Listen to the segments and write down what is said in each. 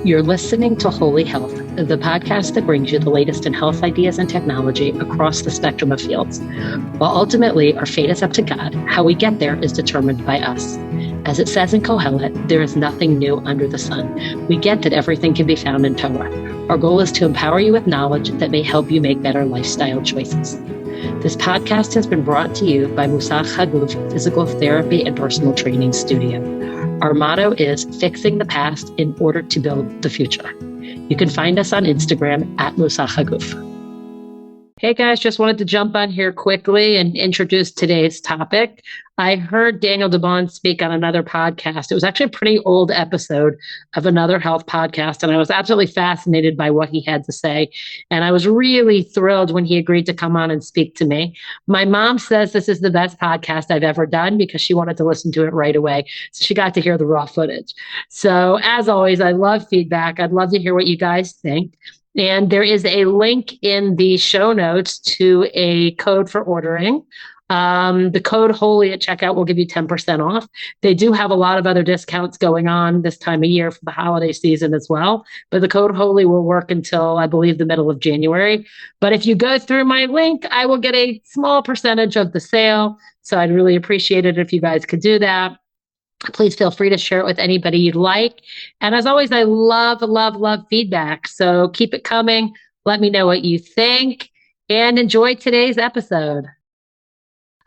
You're listening to Holy Health, the podcast that brings you the latest in health ideas and technology across the spectrum of fields. While ultimately our fate is up to God, how we get there is determined by us. As it says in Kohelet, there is nothing new under the sun. We get that everything can be found in Torah. Our goal is to empower you with knowledge that may help you make better lifestyle choices. This podcast has been brought to you by Musach Haguf Physical Therapy and Personal Training Studio. Our motto is fixing the past in order to build the future. You can find us on Instagram at Musach Haguf. Hey guys, just wanted to jump on here quickly and introduce today's topic. I heard Daniel DeBon speak on another podcast. It was actually a pretty old episode of another health podcast, and I was absolutely fascinated by what he had to say. And I was really thrilled when he agreed to come on and speak to me. My mom says this is the best podcast I've ever done because she wanted to listen to it right away. So she got to hear the raw footage. So as always, I love feedback. I'd love to hear what you guys think. And there is a link in the show notes to a code for ordering. The code HOLY at checkout will give you 10% off. They do have a lot of other discounts going on this time of year for the holiday season as well. But the code HOLY will work until, I believe, the middle of January. But if you go through my link, I will get a small percentage of the sale. So I'd really appreciate it if you guys could do that. Please feel free to share it with anybody you'd like. And as always, I love feedback. So keep it coming. Let me know what you think and enjoy today's episode.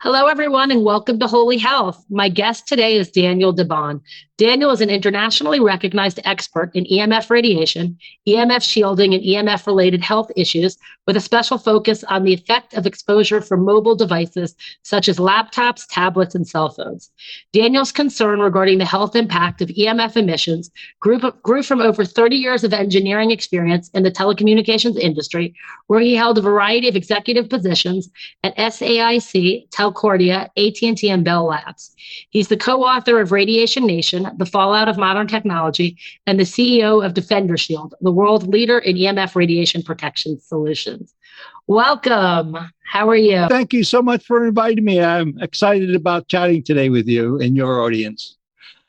Hello, everyone, and welcome to Holy Health. My guest today is Daniel DeBon. Daniel is an internationally recognized expert in EMF radiation, EMF shielding, and EMF-related health issues with a special focus on the effect of exposure from mobile devices such as laptops, tablets, and cell phones. Daniel's concern regarding the health impact of EMF emissions grew from over 30 years of engineering experience in the telecommunications industry, where he held a variety of executive positions at SAIC, Telcordia, AT&T, and Bell Labs. He's the co-author of Radiation Nation, The Fallout of Modern Technology, and the CEO of DefenderShield, the world leader in EMF radiation protection solutions. Welcome. How are you? Thank you so much for inviting me. I'm excited about chatting today with you and your audience.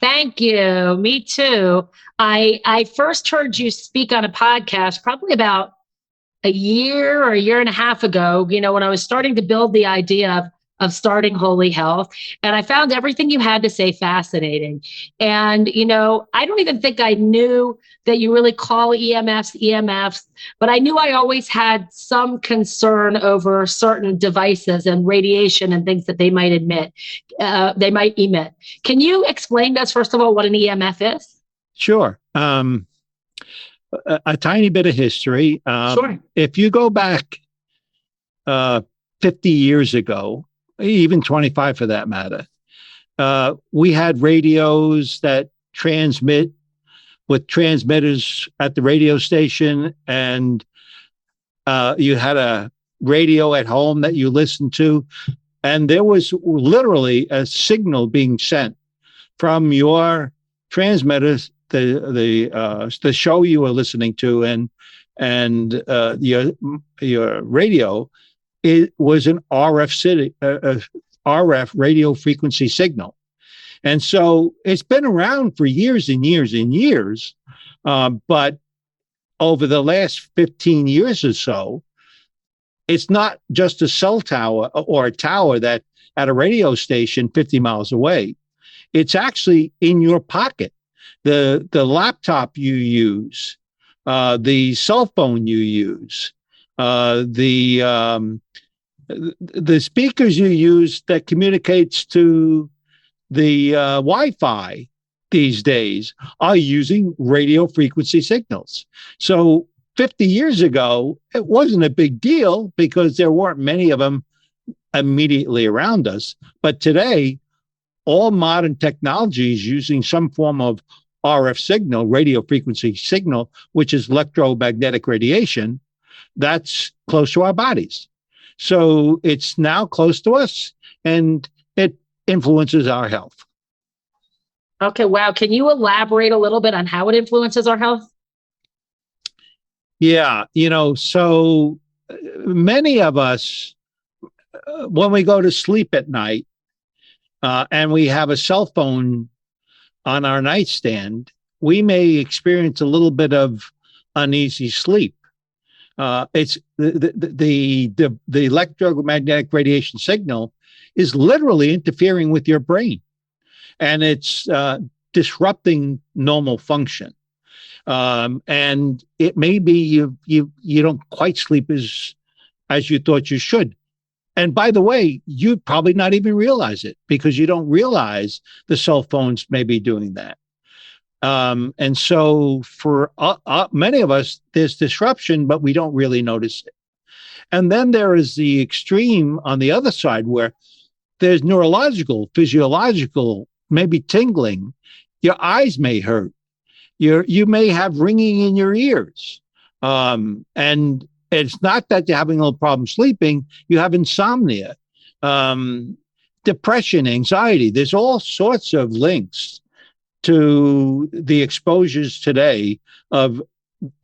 Thank you. Me too. I first heard you speak on a podcast probably about a year or a year and a half ago, when I was starting to build the idea of starting Holy Health. And I found everything you had to say fascinating. And, I don't even think I knew that you really call EMFs, but I knew I always had some concern over certain devices and radiation and things that they might emit. Can you explain to us, first of all, what an EMF is? Sure. A tiny bit of history. Sure. If you go back 50 years ago, even 25 for that matter, we had radios that transmit with transmitters at the radio station, and you had a radio at home that you listened to, and there was literally a signal being sent from your transmitters, the show you were listening to, and your radio. It was an RF radio frequency signal. And so it's been around for years and years and years. But over the last 15 years or so, it's not just a cell tower or a tower that at a radio station 50 miles away. It's actually in your pocket. The laptop you use, the cell phone you use, the speakers you use that communicates to the Wi-Fi these days are using radio frequency signals. So 50 years ago, it wasn't a big deal because there weren't many of them immediately around us. But today, all modern technology is using some form of RF signal, radio frequency signal, which is electromagnetic radiation that's close to our bodies. So it's now close to us, and it influences our health. Okay, wow. Can you elaborate a little bit on how it influences our health? Yeah, so many of us, when we go to sleep at night and we have a cell phone on our nightstand, we may experience a little bit of uneasy sleep. It's the electromagnetic radiation signal is literally interfering with your brain, and it's disrupting normal function. And it may be you don't quite sleep as you thought you should. And by the way, you probably not even realize it because you don't realize the cell phones may be doing that. And so for many of us, there's disruption, but we don't really notice it. And then there is the extreme on the other side where there's neurological, physiological, maybe tingling. Your eyes may hurt. You may have ringing in your ears. And it's not that you're having a little problem sleeping. You have insomnia, depression, anxiety. There's all sorts of links to the exposures today of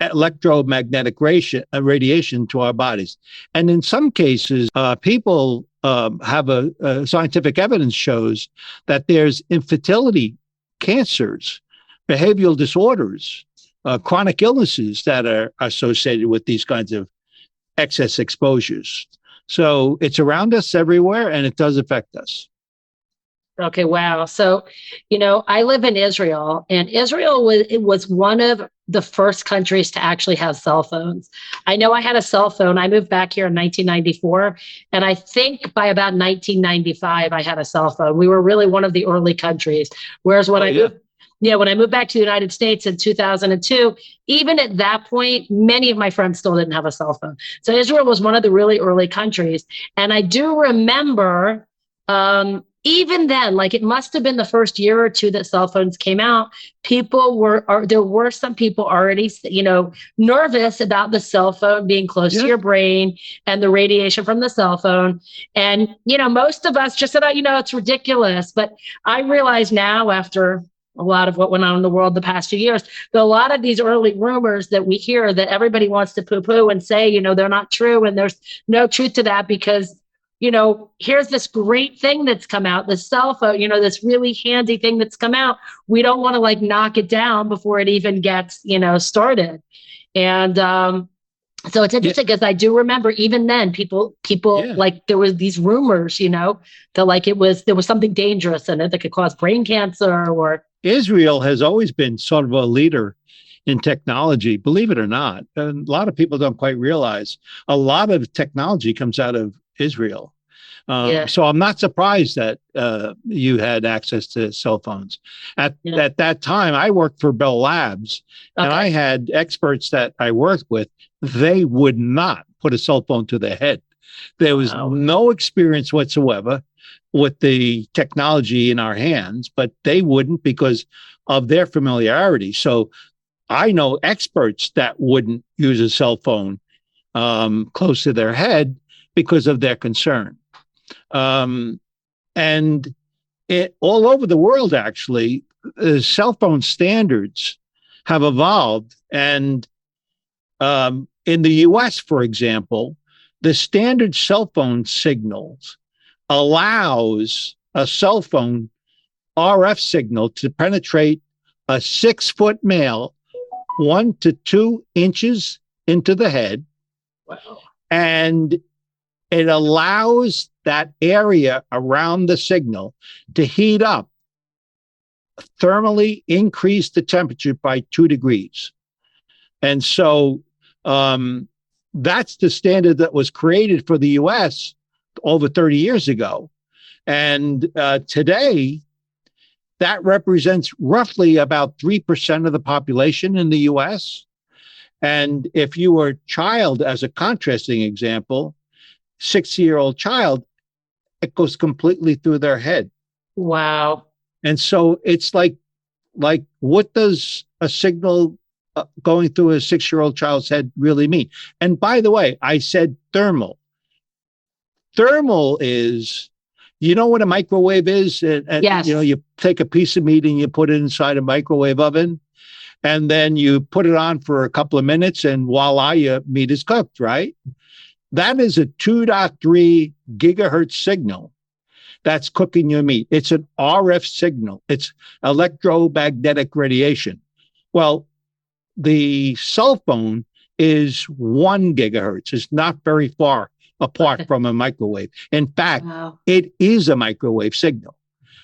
electromagnetic radiation to our bodies. And in some cases, people have a scientific evidence shows that there's infertility, cancers, behavioral disorders, chronic illnesses that are associated with these kinds of excess exposures. So it's around us everywhere, and it does affect us. Okay, wow. So, I live in Israel, and Israel was one of the first countries to actually have cell phones. I know I had a cell phone. I moved back here in 1994, and I think by about 1995, I had a cell phone. We were really one of the early countries. Whereas when when I moved back to the United States in 2002, even at that point, many of my friends still didn't have a cell phone. So Israel was one of the really early countries. And I do remember, even then, like it must have been the first year or two that cell phones came out, there were some people already, nervous about the cell phone being close to your brain and the radiation from the cell phone. And, most of us just said, it's ridiculous. But I realize now, after a lot of what went on in the world the past few years, that a lot of these early rumors that we hear that everybody wants to poo-poo and say, they're not true. And there's no truth to that because, here's this great thing that's come out, the cell phone, this really handy thing that's come out. We don't want to knock it down before it even gets, started. And so it's interesting because I do remember even then people there was these rumors, that there was something dangerous in it that could cause brain cancer or. Israel has always been sort of a leader in technology, believe it or not. And a lot of people don't quite realize a lot of technology comes out of Israel. So I'm not surprised that you had access to cell phones. At that time, I worked for Bell Labs, and I had experts that I worked with. They would not put a cell phone to their head. There was no experience whatsoever with the technology in our hands, but they wouldn't because of their familiarity. So I know experts that wouldn't use a cell phone close to their head because of their concern. And all over the world, actually, cell phone standards have evolved. And in the US, for example, the standard cell phone signals allows a cell phone RF signal to penetrate a 6-foot male 1 to 2 inches into the head. Wow. And it allows that area around the signal to heat up, thermally increase the temperature by 2 degrees. And so that's the standard that was created for the US over 30 years ago. And today, that represents roughly about 3% of the population in the US. And if you were a child, as a contrasting example, 6-year-old child, it goes completely through their head. Wow. And so it's like what does a signal going through a 6-year-old child's head really mean? And by the way, I said thermal. Thermal is, you know what a microwave is? Yes. You take a piece of meat and you put it inside a microwave oven, and then you put it on for a couple of minutes, and voila, your meat is cooked, right? That is a 2.3 gigahertz signal that's cooking your meat. It's an RF signal. It's electromagnetic radiation. Well, the cell phone is 1 gigahertz. It's not very far apart from a microwave. In fact, it is a microwave signal.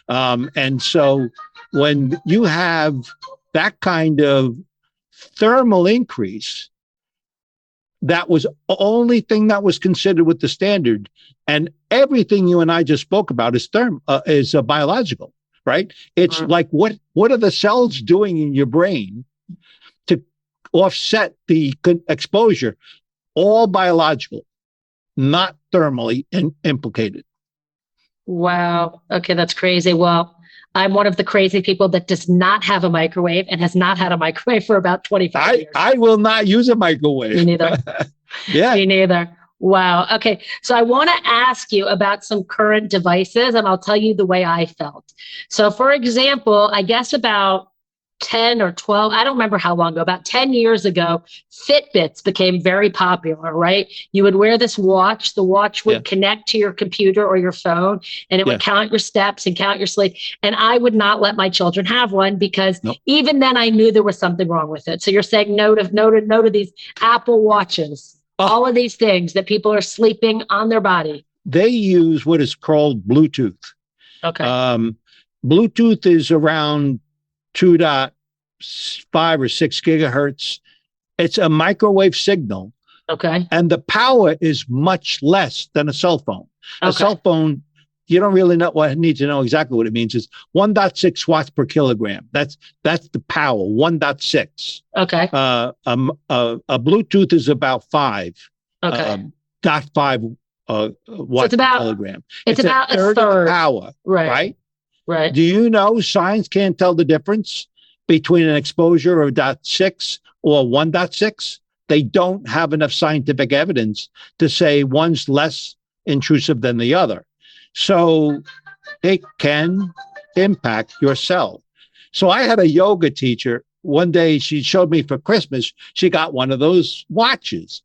And so when you have that kind of thermal increase, that was the only thing that was considered with the standard. And everything you and I just spoke about is biological, right? It's like, what are the cells doing in your brain to offset the exposure? All biological, not thermally implicated. Wow. Okay, that's crazy. Well, I'm one of the crazy people that does not have a microwave and has not had a microwave for about 25 years. I will not use a microwave. Me neither. Yeah. Me neither. Wow. Okay. So I want to ask you about some current devices, and I'll tell you the way I felt. So for example, I guess about 10 or 12, I don't remember how long ago, about 10 years ago, Fitbits became very popular, right? You would wear this watch, the watch would connect to your computer or your phone, and it would count your steps and count your sleep. And I would not let my children have one because even then I knew there was something wrong with it. So you're saying no to these Apple Watches, all of these things that people are sleeping on their body. They use what is called Bluetooth. Okay. Bluetooth is around 2.5 or 6 gigahertz. It's a microwave signal. Okay. And the power is much less than a cell phone. A cell phone, you don't really need to know exactly what it means. It's 1.6 watts per kilogram. That's the power, 1.6. Okay. A Bluetooth is about 5. Okay. 0.5 watts per kilogram. It's about a third of power. Right. Do you know science can't tell the difference between an exposure of 0.6 or 1.6? They don't have enough scientific evidence to say one's less intrusive than the other. So it can impact your cell. So I had a yoga teacher. One day she showed me for Christmas, she got one of those watches.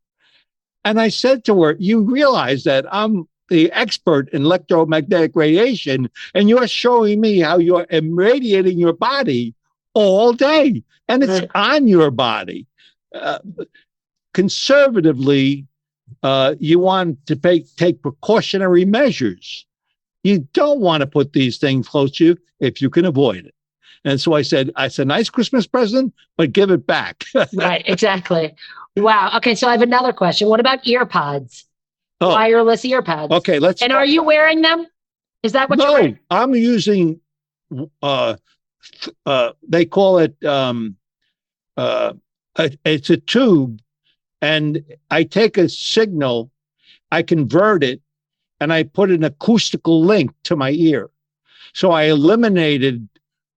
And I said to her, you realize that I'm the expert in electromagnetic radiation, and you're showing me how you're irradiating your body all day, and it's on your body. Conservatively, you want to take precautionary measures. You don't want to put these things close to you if you can avoid it. And so I said, it's a nice Christmas present, but give it back. Right, exactly. Wow. Okay, so I have another question. What about ear pods? Wireless ear pods. Okay, And are you wearing them? Is that what you're wearing? No, I'm using, they call it, it's a tube, and I take a signal, I convert it, and I put an acoustical link to my ear. So I eliminated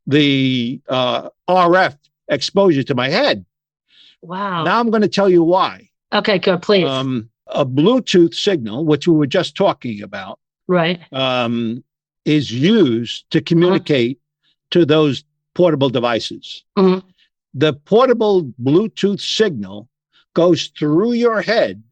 the RF exposure to my head. Wow. Now I'm going to tell you why. Okay, good, please. A Bluetooth signal, which we were just talking about, is used to communicate to those portable devices. The portable Bluetooth signal goes through your head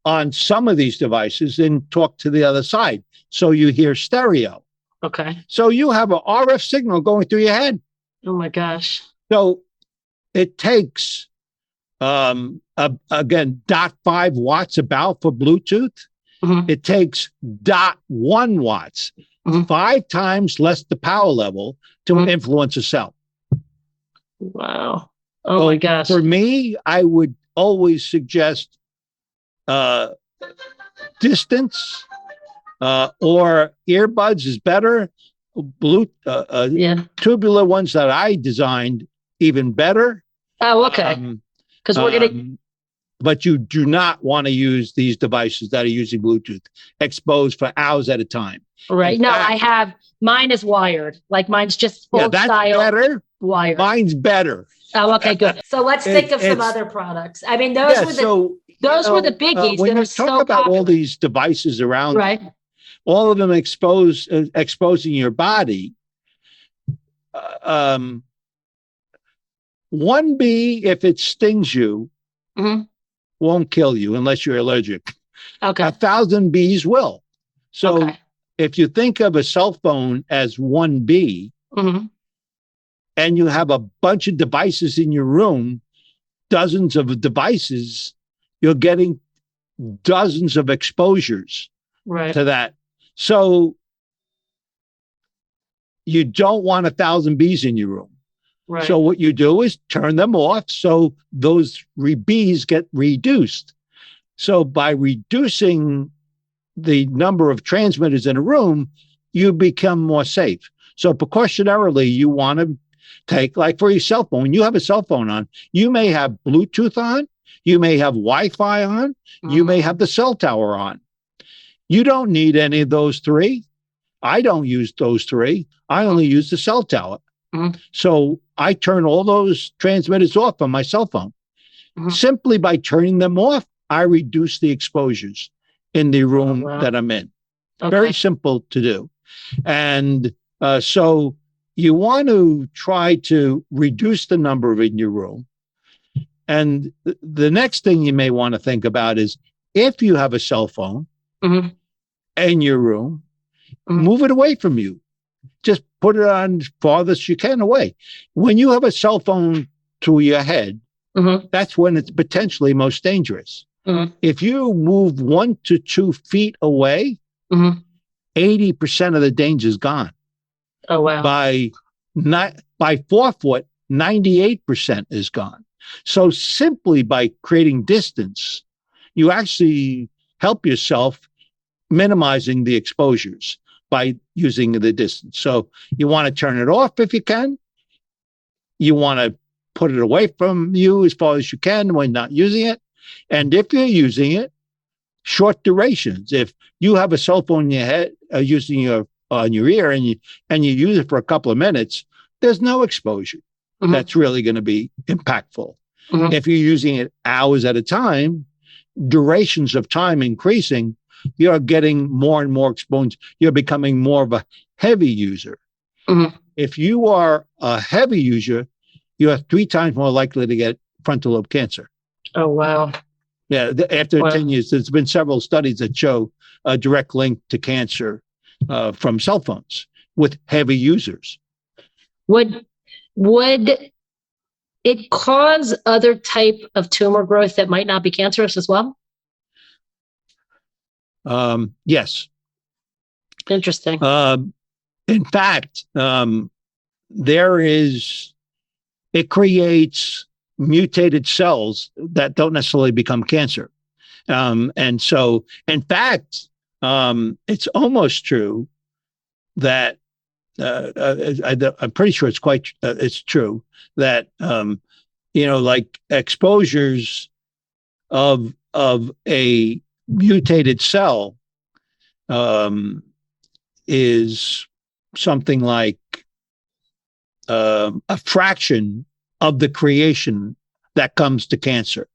on some of these devices and talk to the other side. So you hear stereo. Okay. So you have an RF signal going through your head. Oh my gosh. So it takes, again, 0.5 watts about for Bluetooth. It takes 0.1 watts, 5 times less the power level to influence a cell. Wow. Oh my gosh. For me, I would always suggest distance or earbuds is better. Tubular ones that I designed, even better. Oh, okay. Because we're going to. But you do not want to use these devices that are using Bluetooth exposed for hours at a time. Right. No, I have. Mine is wired. Like mine's just full that's style. Better. Wired. Mine's better. Oh, okay, good. So let's think of some other products. I mean, those were the biggies when that you are talk so about popular. all these devices around, right? All of them exposing your body. 1B, if it stings you, won't kill you unless you're allergic. Okay. 1,000 Bs will. So if you think of a cell phone as 1B, and you have a bunch of devices in your room, dozens of devices, you're getting dozens of exposures to that. So you don't want 1,000 bees in your room. So what you do is turn them off so those bees get reduced. So by reducing the number of transmitters in a room, you become more safe. So precautionarily, you want to take, like for your cell phone, when you have a cell phone on, you may have Bluetooth on, you may have Wi-Fi on, you may have the cell tower on. You don't need any of those three. I don't use those three. I only use the cell tower. So I turn all those transmitters off on my cell phone. Simply by turning them off, I reduce the exposures in the room that I'm in. Very simple to do. And so you want to try to reduce the number in your room. And the next thing you may want to think about is if you have a cell phone in your room, move it away from you. Just put it on farthest you can away. When you have a cell phone to your head, that's when it's potentially most dangerous. If you move 1 to 2 feet away, 80% of the danger is gone. Oh, wow. By 4 foot, 98% is gone. So simply by creating distance, you actually help yourself minimizing the exposures by using the distance. So you want to turn it off if you can. You want to put it away from you as far as you can when not using it. And if you're using it, short durations. If you have a cell phone in your head, using your on your ear, and you use it for a couple of minutes, there's no exposure that's really going to be impactful. If you're using it hours at a time, durations of time increasing, you're getting more and more exposed. You're becoming more of a heavy user. If you are a heavy user, you're 3 times more likely to get frontal lobe cancer. Oh, wow. Yeah, after 10 years, there's been several studies that show a direct link to cancer from cell phones with heavy users. Would it cause other type of tumor growth that might not be cancerous as well? Yes. Interesting. In fact, it creates mutated cells that don't necessarily become cancer. And so, in fact, it's almost true that I'm pretty sure it's true that, like exposures of a mutated cell is something like a fraction of the creation that comes to cancer.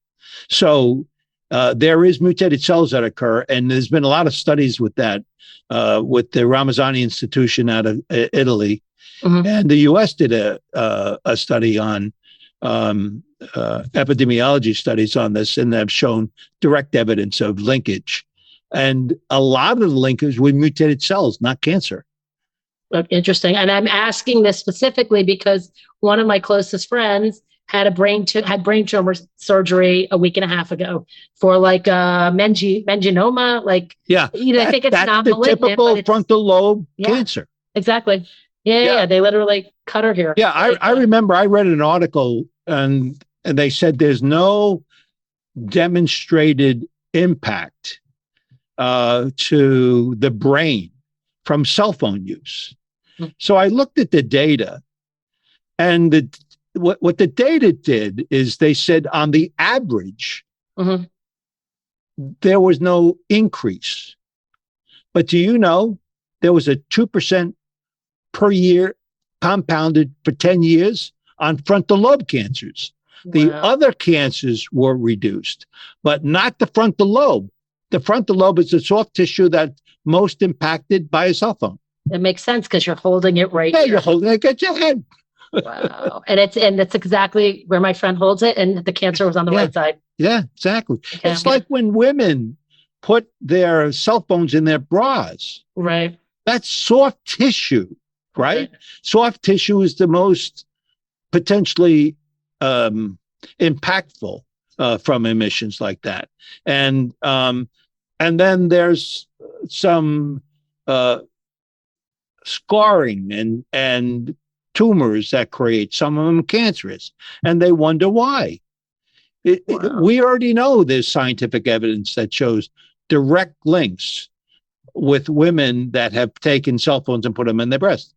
So there is mutated cells that occur, and there's been a lot of studies with that, with the Ramazzani Institution out of Italy, and the U.S. did a study on epidemiology studies on this, and have shown direct evidence of linkage. And a lot of the linkage with mutated cells, not cancer. Interesting. And I'm asking this specifically because one of my closest friends had brain tumor surgery a week and a half ago for like meningioma. Like, I think it's not the typical frontal lobe cancer. Exactly. Yeah. They literally cut her here. Yeah, I remember I read an article and they said there's no demonstrated impact to the brain from cell phone use. So I looked at the data, and what the data did is they said on the average, there was no increase. But do you know there was a 2% per year compounded for 10 years on frontal lobe cancers? Wow. The other cancers were reduced, but not the frontal lobe. The frontal lobe is the soft tissue that's most impacted by a cell phone. It makes sense because you're holding it right here. You're holding it at your head. Wow. And that's exactly where my friend holds it, and the cancer was on the right side. Yeah, exactly. Okay, it's like when women put their cell phones in their bras. Right. That's soft tissue, right? Soft tissue is the most potentially impactful from emissions like that. And then there's some scarring and tumors that create, some of them cancerous, and they wonder why. We already know there's scientific evidence that shows direct links with women that have taken cell phones and put them in their breasts,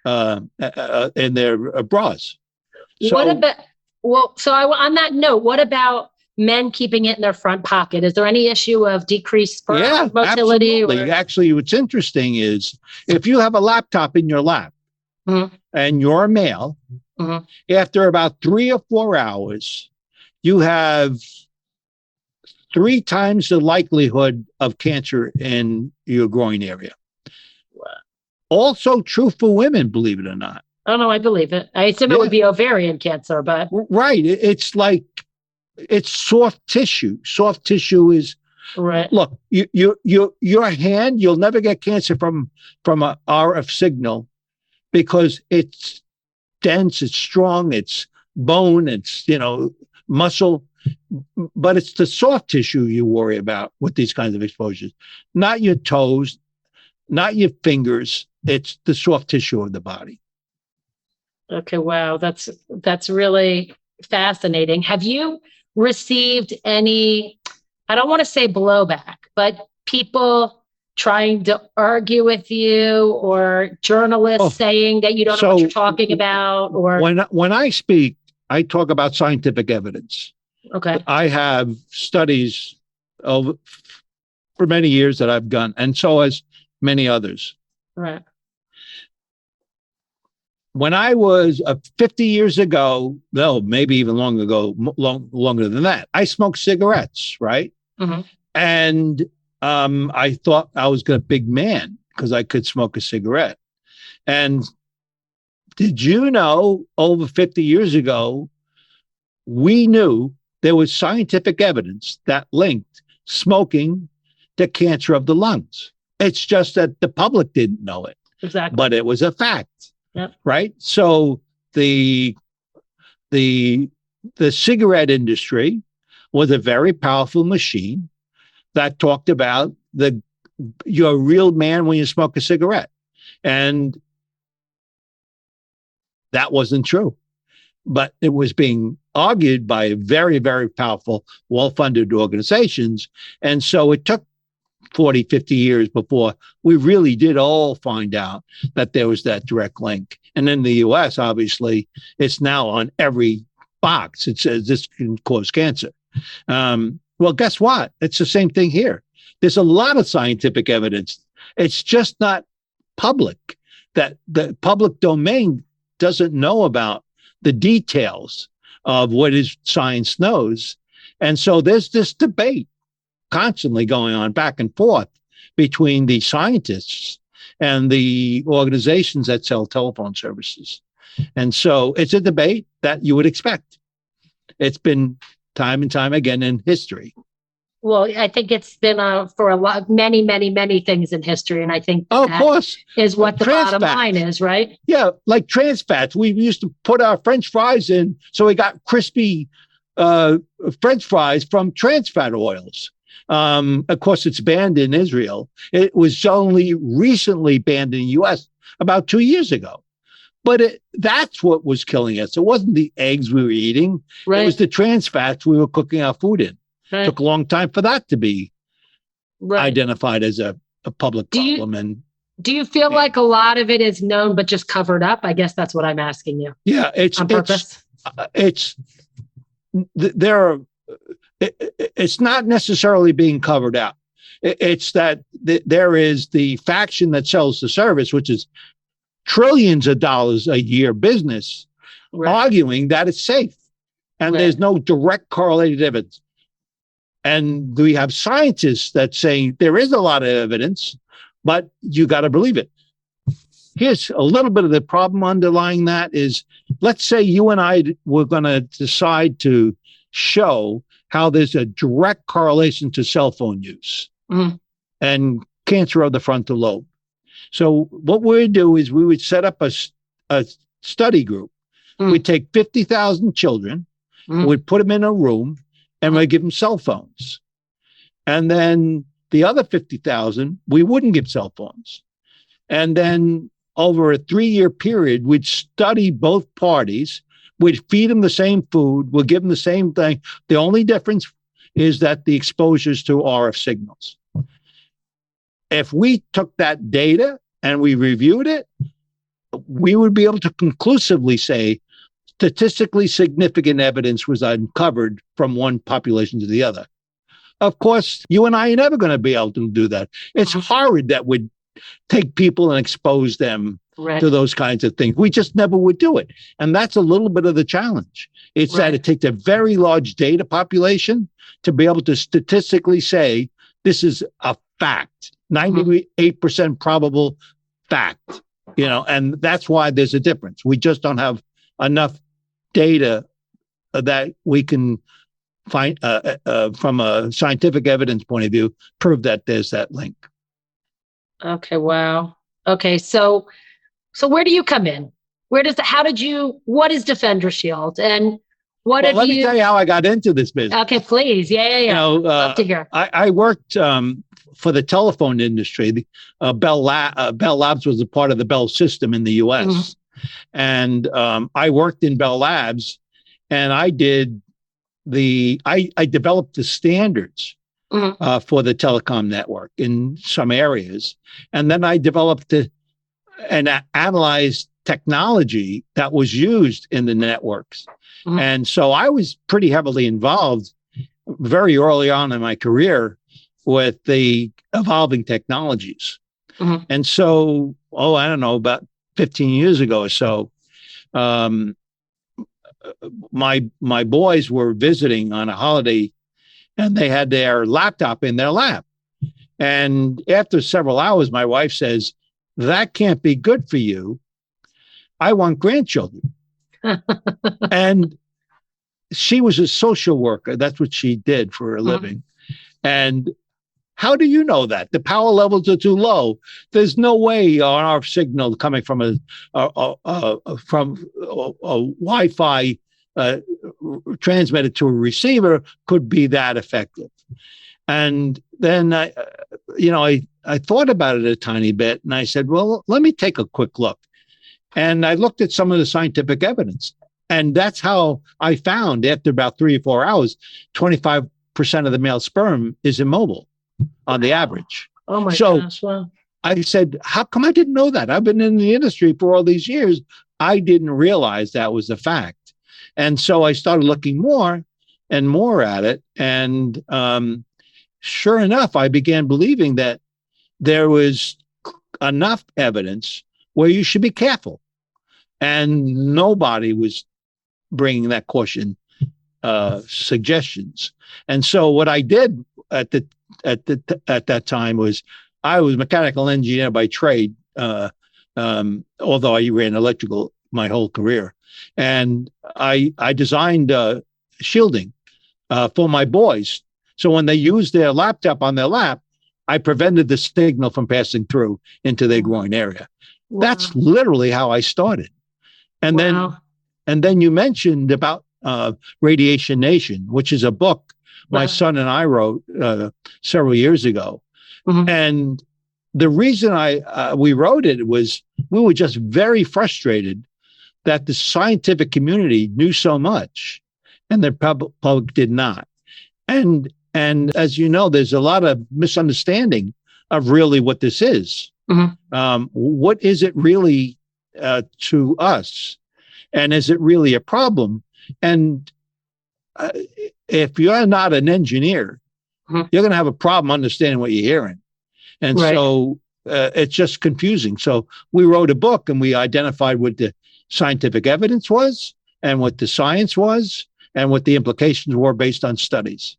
in their bras. So, on that note, what about men keeping it in their front pocket? Is there any issue of decreased sperm motility? Absolutely. Actually, what's interesting is if you have a laptop in your lap and you're a male, after about 3 or 4 hours, you have 3 times the likelihood of cancer in your groin area. Also true for women, believe it or not. Oh, no, I believe it. I assume it would be ovarian cancer, but... Right. It's like, it's soft tissue. Soft tissue is... Right. Look, your hand, you'll never get cancer from an RF signal because it's dense, it's strong, it's bone, it's, muscle, but it's the soft tissue you worry about with these kinds of exposures, not your toes, not your fingers. It's the soft tissue of the body. Okay, wow, that's really fascinating. Have you received any, I don't want to say blowback, but people trying to argue with you, or journalists saying that you don't know what you're talking about? Or when I speak, I talk about scientific evidence. Okay. I have studies for many years that I've done, and so has many others. Right. When I was 50 years ago, no, maybe even longer than that, I smoked cigarettes, right? And I thought I was a big man because I could smoke a cigarette. And did you know, over 50 years ago, we knew there was scientific evidence that linked smoking to cancer of the lungs. It's just that the public didn't know it. Exactly. But it was a fact. Yep. Right. So the cigarette industry was a very powerful machine that talked about you're a real man when you smoke a cigarette. And that wasn't true. But it was being argued by very, very powerful, well-funded organizations. And so it took 40, 50 years before we really did all find out that there was that direct link. And in the US, obviously, it's now on every box. It says this can cause cancer. Well, guess what? It's the same thing here. There's a lot of scientific evidence. It's just not public. That the public domain doesn't know about the details of what is science knows. And so there's this debate constantly going on back and forth between the scientists and the organizations that sell telephone services. And so it's a debate that you would expect. It's been time and time again in history. Well, I think it's been for many things in history. And I think of course is what the bottom line is, right? Yeah, like trans fats. We used to put our French fries in, so we got crispy French fries from trans fat oils. Of course, it's banned in Israel. It was only recently banned in the U.S. about 2 years ago. But that's what was killing us. It wasn't the eggs we were eating. Right. It was the trans fats we were cooking our food in. Right. It took a long time for that to be identified as a public problem. Do you feel like a lot of it is known but just covered up? I guess that's what I'm asking you. Yeah, it's on purpose. It's not necessarily being covered up. It's that there is the faction that sells the service, which is trillions of dollars a year business, arguing that it's safe. And there's no direct correlated evidence. And we have scientists that say there is a lot of evidence, but you got to believe it. Here's a little bit of the problem underlying that is, let's say you and I were going to decide to show how there's a direct correlation to cell phone use and cancer of the frontal lobe. So what we would do is we would set up a study group We'd take 50,000 children, we'd put them in a room, and we'd give them cell phones. And then the other 50,000, we wouldn't give cell phones. And then over a 3-year period, we'd study both parties. We'd feed them the same food. We'd give them the same thing. The only difference is that the exposures to RF signals. If we took that data and we reviewed it, we would be able to conclusively say statistically significant evidence was uncovered from one population to the other. Of course, you and I are never going to be able to do that. It's horrid that we'd take people and expose them to those kinds of things. We just never would do it. And that's a little bit of the challenge. It's that it takes a very large data population to be able to statistically say, this is a fact, 98% probable fact, and that's why there's a difference. We just don't have enough data that we can find from a scientific evidence point of view, prove that there's that link. Okay. Wow. Okay. So where do you come in? What is DefenderShield, and let me tell you how I got into this business. Okay, please. Yeah. Love to hear. I worked for the telephone industry. Bell Labs was a part of the Bell system in the U.S. And I worked in Bell Labs, and I developed the standards for the telecom network in some areas. And then I developed and analyzed technology that was used in the networks. And so I was pretty heavily involved very early on in my career with the evolving technologies. And so, I don't know, about 15 years ago or so, my boys were visiting on a holiday, and they had their laptop in their lap. And after several hours, my wife says, "That can't be good for you. I want grandchildren." And she was a social worker. That's what she did for a living. And how do you know that? The power levels are too low. There's no way our signal coming from a Wi-Fi transmitted to a receiver could be that effective. And then I thought about it a tiny bit, and I said, well, let me take a quick look. And I looked at some of the scientific evidence. And that's how I found, after about 3 or 4 hours, 25% of the male sperm is immobile on the average. Oh my gosh. Wow. I said, how come I didn't know that? I've been in the industry for all these years. I didn't realize that was a fact. And so I started looking more and more at it. And sure enough, I began believing that there was enough evidence where you should be careful. And nobody was bringing that caution suggestions. And so what I did at that time was, I was a mechanical engineer by trade, although I ran electrical my whole career. And I designed shielding for my boys. So when they used their laptop on their lap, I prevented the signal from passing through into their groin area. Wow. That's literally how I started. And then you mentioned about Radiation Nation, which is a book my son and I wrote several years ago. And the reason we wrote it was we were just very frustrated that the scientific community knew so much and the public did not. And as you know, there's a lot of misunderstanding of really what this is. What is it really to us? And is it really a problem? And if you're not an engineer, you're going to have a problem understanding what you're hearing. And so it's just confusing. So we wrote a book and we identified what the scientific evidence was and what the science was and what the implications were based on studies.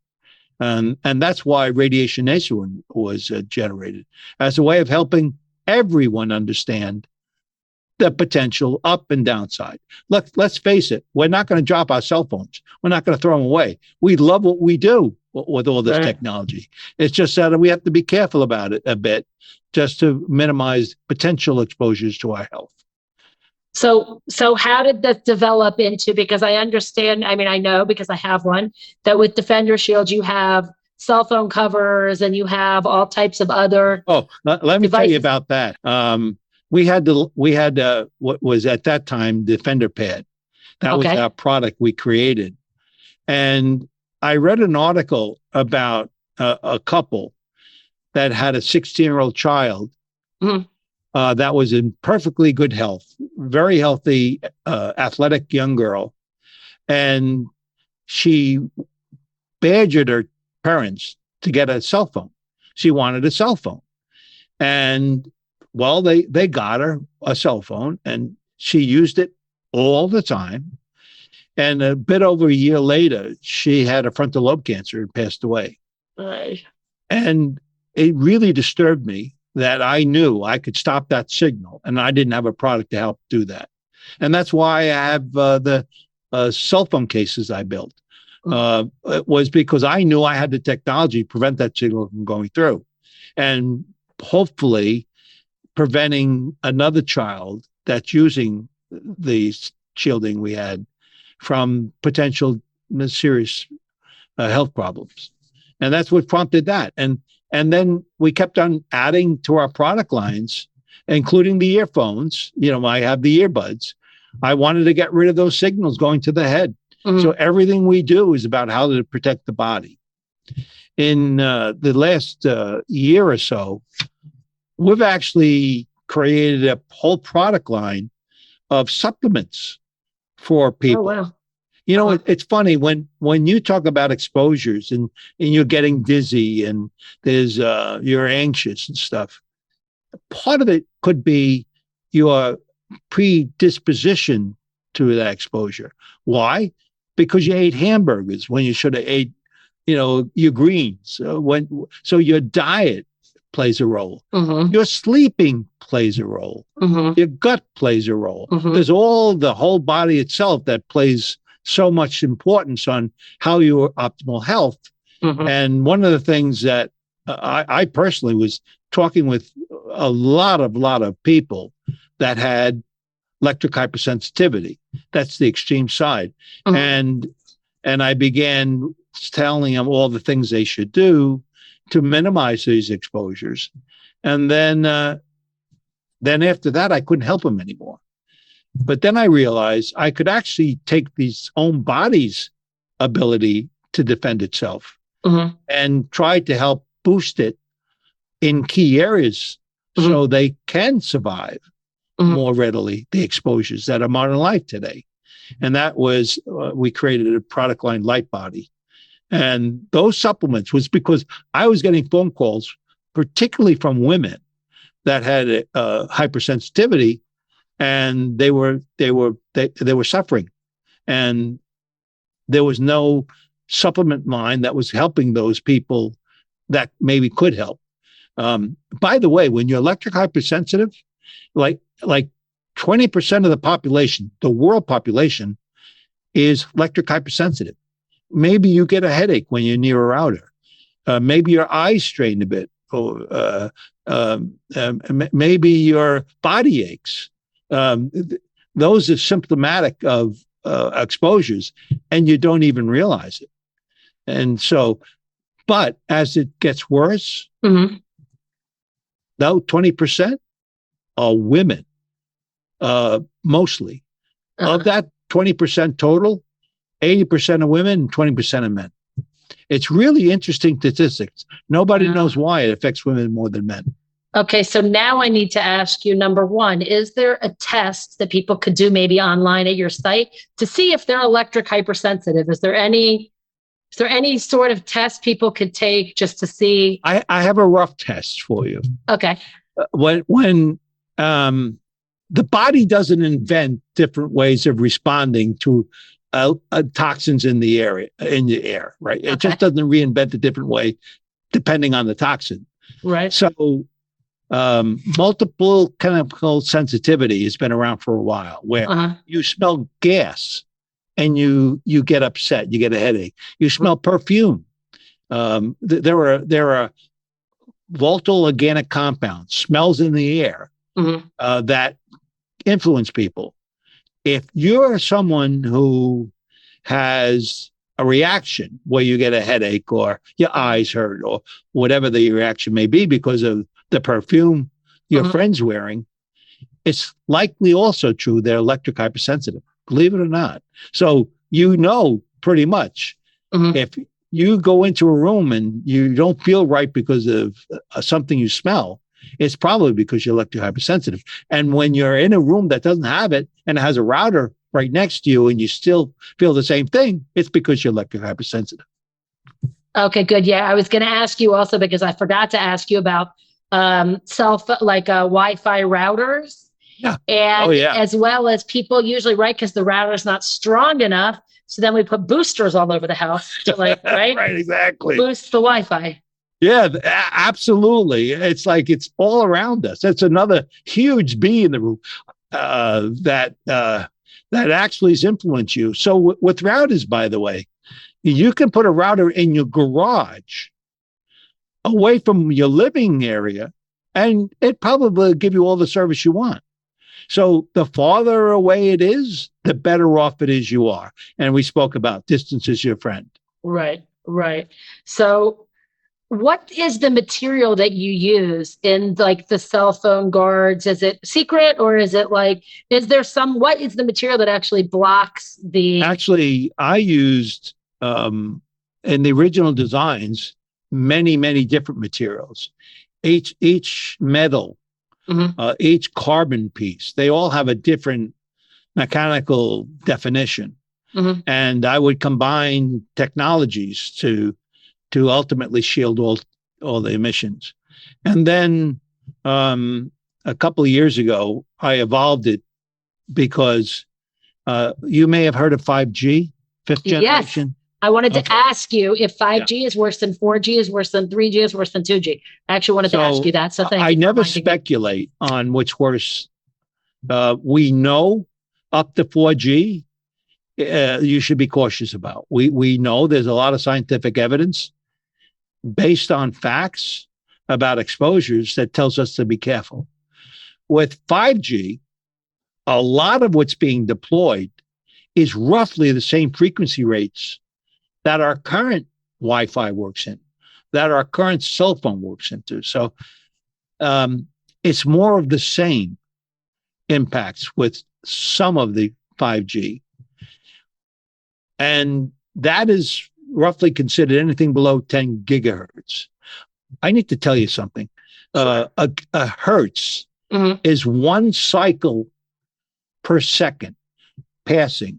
And that's why Radiation Nation was generated, as a way of helping everyone understand the potential up and downside. Let's face it, we're not going to drop our cell phones. We're not going to throw them away. We love what we do with all this technology. It's just that we have to be careful about it a bit, just to minimize potential exposures to our health. So how did that develop into, because I understand, I mean, I know because I have one, that with DefenderShield, you have cell phone covers and you have all types of other let me tell you devices. about that. We had what was at that time Defender Pad. That was our product we created. And I read an article about a couple that had a 16-year-old child that was in perfectly good health, very healthy, athletic young girl. And she badgered her parents to get a cell phone. She wanted a cell phone. And well, they got her a cell phone and she used it all the time. And a bit over a year later, she had a frontal lobe cancer and passed away. Right. And it really disturbed me that I knew I could stop that signal and I didn't have a product to help do that. And that's why I have the cell phone cases I built. It was because I knew I had the technology to prevent that signal from going through and hopefully preventing another child that's using the shielding we had from potential serious health problems. And that's what prompted that. And then we kept on adding to our product lines, including the earphones. You know, I have the earbuds. I wanted to get rid of those signals going to the head. So everything we do is about how to protect the body. In the last year or so, we've actually created a whole product line of supplements for people. Oh, wow. You know, it's funny when you talk about exposures and you're getting dizzy and there's you're anxious and stuff. Part of it could be your predisposition to that exposure. Why? Because you ate hamburgers when you should have ate, you know, your greens. So your diet plays a role. Your sleeping plays a role. Your gut plays a role. There's the whole body itself that plays so much importance on how your optimal health. And one of the things that I personally was talking with a lot of people that had electric hypersensitivity. That's the extreme side. And I began telling them all the things they should do to minimize these exposures. And then after that, I couldn't help them anymore. But then I realized I could actually take these own body's ability to defend itself and try to help boost it in key areas so they can survive more readily the exposures that are modern life today. And that was, we created a product line, Light Body. And those supplements was because I was getting phone calls, particularly from women that had hypersensitivity, and they were suffering, and there was no supplement line that was helping those people that maybe could help. By the way, when you're electric hypersensitive, like 20% of the population, the world population, is electric hypersensitive. Maybe you get a headache when you're near a router. Maybe your eyes strain a bit, or maybe your body aches. Those are symptomatic of exposures, and you don't even realize it. And so, but as it gets worse, though 20% are women, mostly. Of that 20% total, 80% of women and 20% of men. It's really interesting statistics. Nobody knows why it affects women more than men. Okay, so now I need to ask you, number one, is there a test that people could do maybe online at your site to see if they're electric hypersensitive? Is there any sort of test people could take just to see? I have a rough test for you. Okay. When the body doesn't invent different ways of responding to toxins in the air, right? It just doesn't reinvent a different way depending on the toxin. Right. So multiple chemical sensitivity has been around for a while, where you smell gas and you get upset, you get a headache. You smell perfume. There are volatile organic compounds, smells in the air that influence people. If you're someone who has a reaction where you get a headache or your eyes hurt or whatever the reaction may be because of the perfume your friend's wearing, it's likely also true they're electric hypersensitive, believe it or not. So pretty much if you go into a room and you don't feel right because of something you smell, it's probably because you're electric hypersensitive. And when you're in a room that doesn't have it and it has a router right next to you and you still feel the same thing, it's because you're electric hypersensitive. Okay, good. Yeah, I was going to ask you also because I forgot to ask you about Wi-Fi routers. Yeah. And as well as people usually, right, because the router's not strong enough. So then we put boosters all over the house to right? Right, exactly. Boost the Wi-Fi. Yeah, absolutely. It's like it's all around us. That's another huge bee in the room that actually has influenced you. So with routers, by the way, you can put a router in your garage away from your living area, and it probably will give you all the service you want. So the farther away it is, the better off it is you are. And we spoke about distance is your friend. Right. So what is the material that you use in like the cell phone guards? Is it secret or is it what is the material that actually blocks the? Actually, I used in the original designs, many different materials. Each metal, each carbon piece, they all have a different mechanical definition. And I would combine technologies to ultimately shield all the emissions. And then a couple of years ago, I evolved it because you may have heard of 5G, fifth generation. Yes. I wanted to ask you if 5G is worse than 4G, is worse than 3G, is worse than 2G. I actually wanted to ask you that. So thank you. I never speculate on which worse. We know up to 4G, you should be cautious about. We know there's a lot of scientific evidence based on facts about exposures that tells us to be careful. With 5G, a lot of what's being deployed is roughly the same frequency rates that our current Wi-Fi works in, that our current cell phone works into. So it's more of the same impacts with some of the 5G. And that is roughly considered anything below 10 gigahertz. I need to tell you something. Sure. A hertz is one cycle per second passing.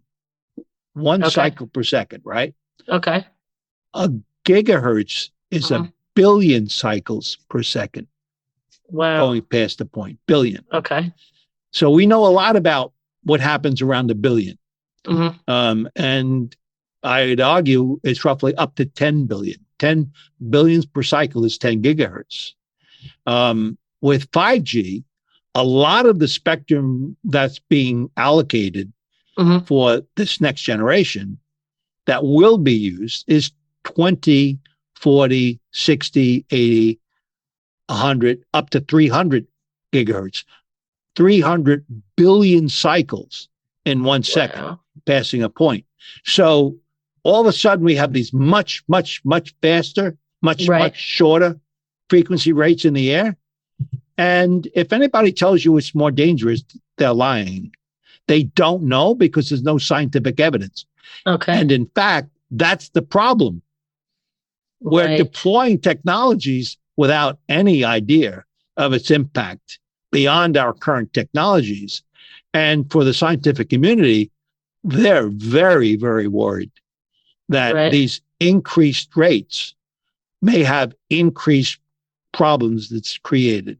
One cycle per second, right? Okay. A gigahertz is a billion cycles per second. Wow. Going past the point, billion. Okay. So we know a lot about what happens around a billion. And I'd argue it's roughly up to 10 billion. 10 billions per cycle is 10 gigahertz. With 5G, a lot of the spectrum that's being allocated for this next generation that will be used is 20, 40, 60, 80, 100, up to 300 gigahertz. 300 billion cycles in 1 second, passing a point. So all of a sudden we have these much faster, much shorter frequency rates in the air. And if anybody tells you it's more dangerous, they're lying. They don't know because there's no scientific evidence. Okay. And in fact, that's the problem. We're deploying technologies without any idea of its impact beyond our current technologies. And for the scientific community, they're very, very worried that these increased rates may have increased problems that's created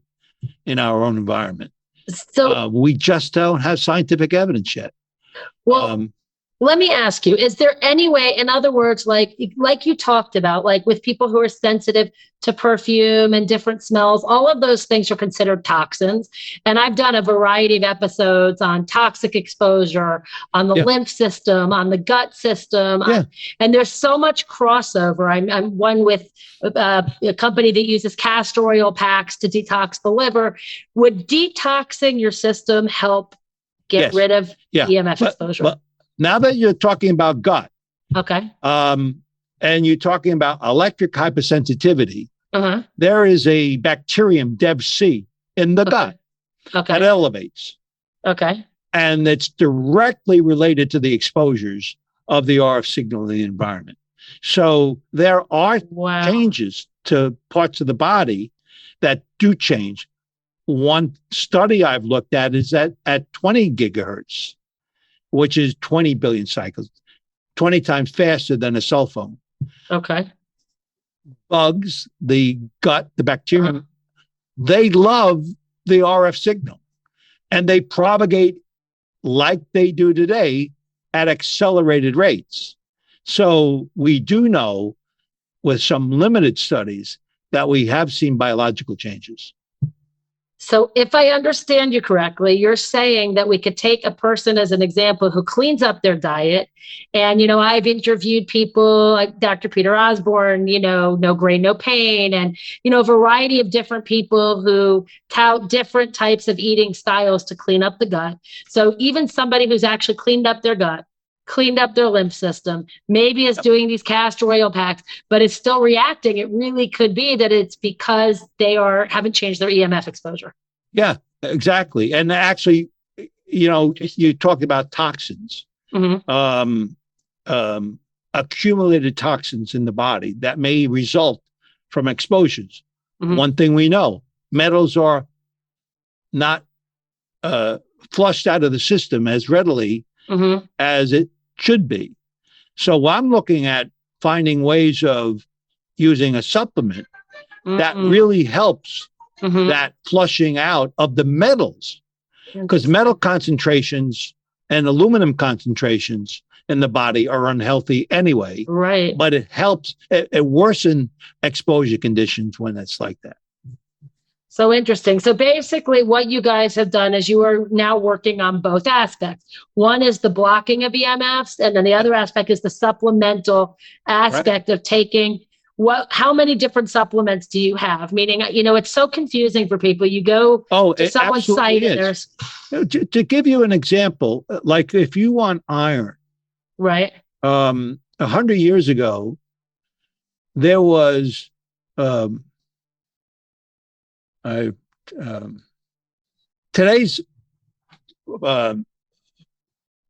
in our own environment. So we just don't have scientific evidence yet. Well, let me ask you, is there any way, in other words, like you talked about, like with people who are sensitive to perfume and different smells, all of those things are considered toxins. And I've done a variety of episodes on toxic exposure, on the lymph system, on the gut system. And there's so much crossover. I'm one with a company that uses castor oil packs to detox the liver. Would detoxing your system help get rid of Yeah. EMF exposure. But now that you're talking about gut, Okay. and you're talking about electric hypersensitivity, there is a bacterium, DevC, in the gut that elevates. Okay. And it's directly related to the exposures of the RF signal in the environment. So there are changes to parts of the body that do change. One study I've looked at is that at 20 gigahertz, which is 20 billion cycles, 20 times faster than a cell phone. Okay. Bugs, the gut, the bacterium, they love the RF signal and they propagate like they do today at accelerated rates. So we do know with some limited studies that we have seen biological changes. So if I understand you correctly, you're saying that we could take a person as an example who cleans up their diet. And, I've interviewed people like Dr. Peter Osborne, no grain, no pain, and, a variety of different people who tout different types of eating styles to clean up the gut. So even somebody who's actually cleaned up their gut, cleaned up their lymph system, maybe is doing these castor oil packs, but it's still reacting. It really could be that it's because they haven't changed their EMF exposure. Yeah, exactly. And actually, you talked about toxins, accumulated toxins in the body that may result from exposures. One thing we know, metals are not flushed out of the system as readily as it should be. So I'm looking at finding ways of using a supplement that really helps that flushing out of the metals, because metal concentrations and aluminum concentrations in the body are unhealthy anyway. Right. But it helps, it worsen exposure conditions when it's like that. So interesting. So basically what you guys have done is you are now working on both aspects. One is the blocking of EMFs, and then the other aspect is the supplemental aspect of taking how many different supplements do you have? Meaning, it's so confusing for people. You go to someone's site and there's... To give you an example, like if you want iron, right? 100 years ago, there was... today's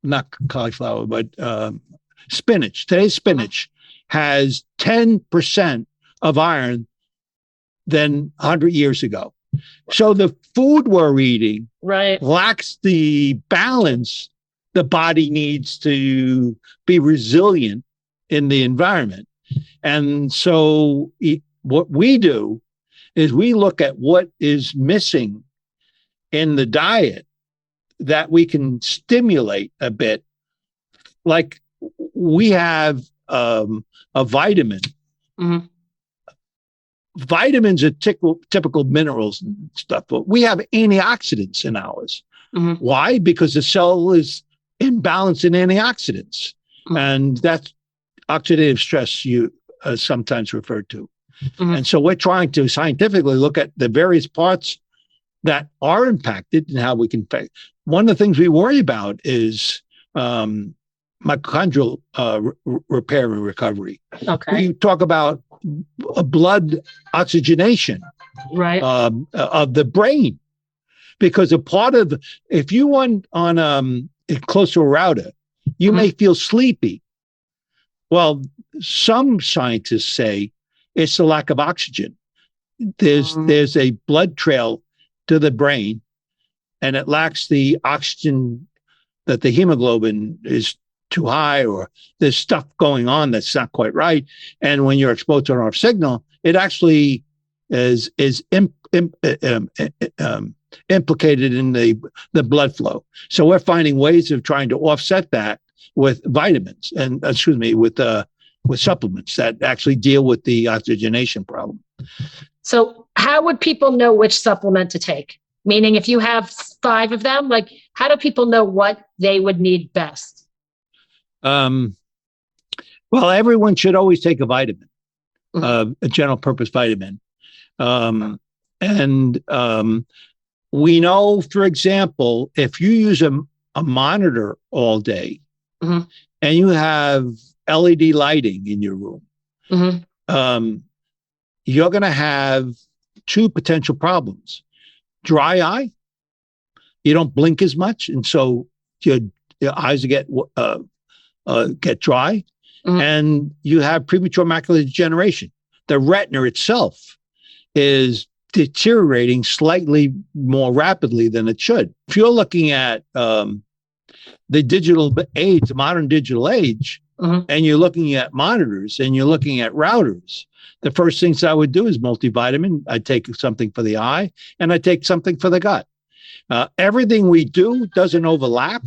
not cauliflower, but spinach. Today's spinach has 10% of iron than 100 years ago. So the food we're eating lacks the balance the body needs to be resilient in the environment. And so what we do is we look at what is missing in the diet that we can stimulate a bit. Like we have a vitamin. Vitamins are typical minerals and stuff, but we have antioxidants in ours. Why? Because the cell is imbalanced in antioxidants. And that's oxidative stress you sometimes refer to. And so we're trying to scientifically look at the various parts that are impacted and how we can. One of the things we worry about is mitochondrial repair and recovery. We talk about blood oxygenation of the brain, because a part of if you want on close to a router, you may feel sleepy. Well, some scientists say it's the lack of oxygen. There's a blood trail to the brain, and it lacks the oxygen that the hemoglobin is too high, or there's stuff going on that's not quite right. And when you're exposed to an RF signal, it actually is implicated in the blood flow. So we're finding ways of trying to offset that with vitamins and with supplements that actually deal with the oxygenation problem. So how would people know which supplement to take? Meaning if you have 5 of them, like how do people know what they would need best? Well, everyone should always take a vitamin, a general purpose vitamin. And we know, for example, if you use a a monitor all day, Mm-hmm. and you have LED lighting in your room, Mm-hmm. you're going to have two potential problems. Dry eye, you don't blink as much, and so your eyes get dry, Mm-hmm. and you have premature macular degeneration. The retina itself is deteriorating slightly more rapidly than it should. If you're looking at the digital age, the modern digital age, Mm-hmm. and you're looking at monitors and you're looking at routers, the first things I would do is multivitamin. I take something for the eye and I take something for the gut. Everything we do doesn't overlap.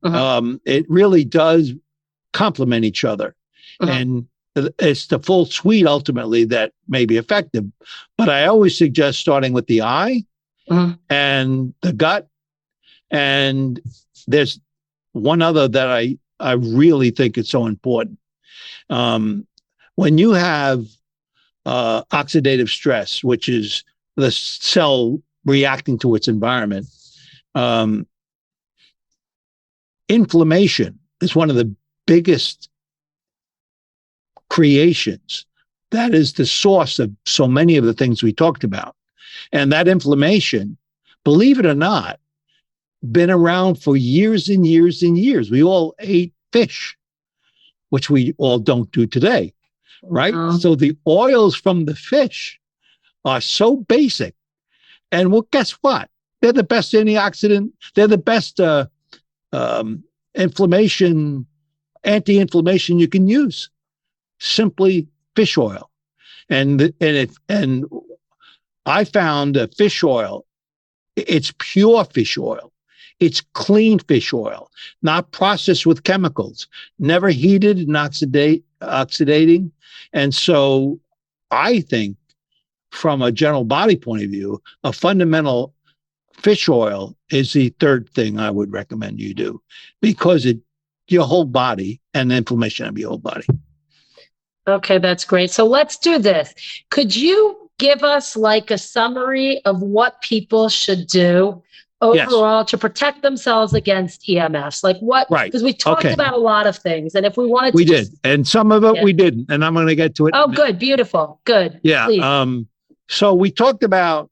It really does complement each other. And it's the full suite ultimately that may be effective. But I always suggest starting with the eye and the gut. And there's one other that I really think is so important. When you have oxidative stress, which is the cell reacting to its environment, inflammation is one of the biggest creations. That is the source of so many of the things we talked about. And that inflammation, believe it or not, been around for years and years and years. We all ate fish, which we all don't do today, right? So the oils from the fish are so basic. And well, guess what? They're the best antioxidant. They're the best anti-inflammation you can use. Simply fish oil. And I found a fish oil. It's pure fish oil. It's clean fish oil, not processed with chemicals, never heated and oxidating. And so I think from a general body point of view, a fundamental fish oil is the third thing I would recommend you do, because your whole body and the inflammation of your whole body. Okay, that's great. So let's do this. Could you give us like a summary of what people should do overall to protect themselves against EMFs? Like what? Right. Because we talked about a lot of things, and if we wanted to, we did, and some of it we didn't, and I'm going to get to it. Oh, good, beautiful, good. Yeah. Please. So we talked about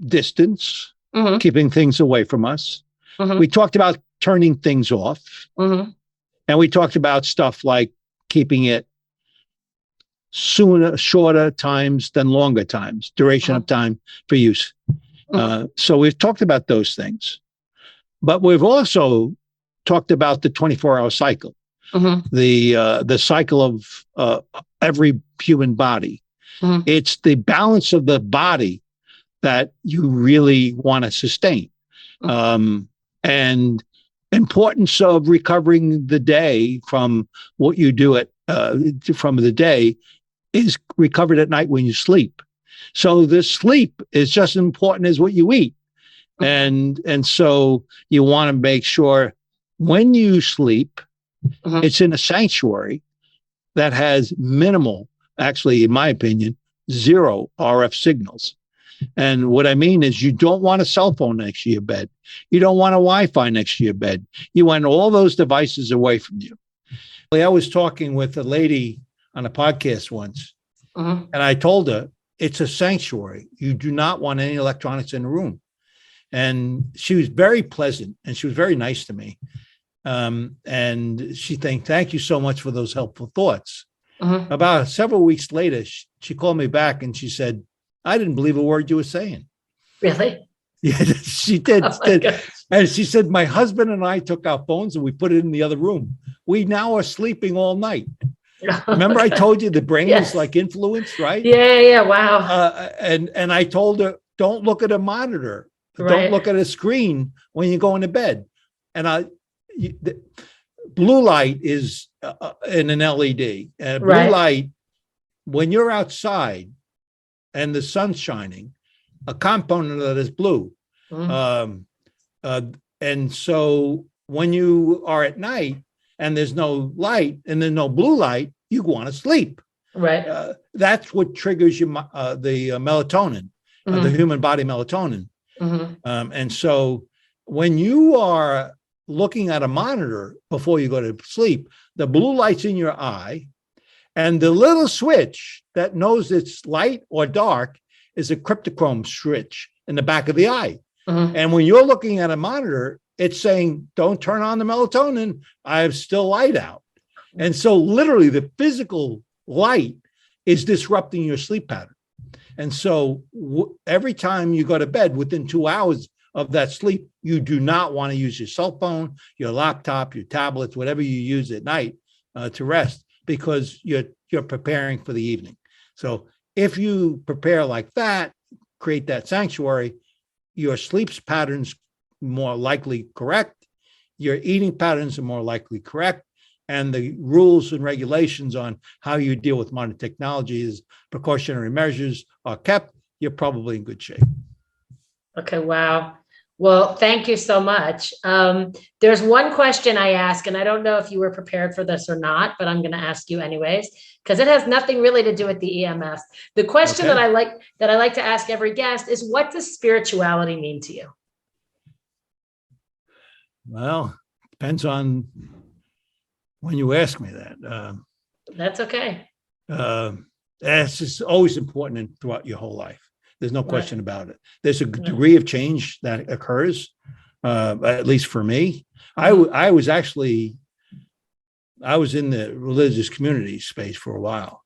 distance, keeping things away from us. We talked about turning things off, and we talked about stuff like keeping it shorter times than longer times, duration of time for use. So we've talked about those things, but we've also talked about the 24-hour cycle, the cycle of every human body. It's the balance of the body that you really want to sustain, and importance of recovering the day from what you do from the day is recovered at night when you sleep. So the sleep is just as important as what you eat. And so you want to make sure when you sleep, it's in a sanctuary that has minimal, actually, in my opinion, zero RF signals. And what I mean is you don't want a cell phone next to your bed. You don't want a Wi-Fi next to your bed. You want all those devices away from you. I was talking with a lady on a podcast once, and I told her, it's a sanctuary. You do not want any electronics in the room. And she was very pleasant, and she was very nice to me. And she thank you so much for those helpful thoughts. About several weeks later, she called me back and she said, I didn't believe a word you were saying. Really? Yeah, she did. And she said, my husband and I took our phones and we put it in the other room. We now are sleeping all night. Remember I told you the brain is like influenced, right? Yeah. Wow. And I told her, don't look at a monitor. Don't look at a screen when you go into bed. And blue light is in an LED. Blue light, when you're outside and the sun's shining, a component of that is blue. And so when you are at night and there's no light and there's no blue light, you want to sleep. That's what triggers the melatonin, the human body melatonin. And so when you are looking at a monitor before you go to sleep, the blue light's in your eye, and the little switch that knows it's light or dark is a cryptochrome switch in the back of the eye. And when you're looking at a monitor, it's saying, don't turn on the melatonin. I have still light out. And so literally the physical light is disrupting your sleep pattern. And so every time you go to bed, within 2 hours of that sleep, you do not want to use your cell phone, your laptop, your tablets, whatever you use at night to rest, because you're preparing for the evening. So if you prepare like that, create that sanctuary, your sleep patterns more likely correct, your eating patterns are more likely correct, and the rules and regulations on how you deal with modern technologies, precautionary measures are kept, you're probably in good shape. Okay, wow. Well, thank you so much. There's one question I ask, and I don't know if you were prepared for this or not, but I'm going to ask you anyways, because it has nothing really to do with the EMFs. The question that I like to ask every guest is, what does spirituality mean to you? Well, depends on when you ask me that. That's okay. It's just always important throughout your whole life. There's no question about it. There's a degree of change that occurs, at least for me. I was in the religious community space for a while,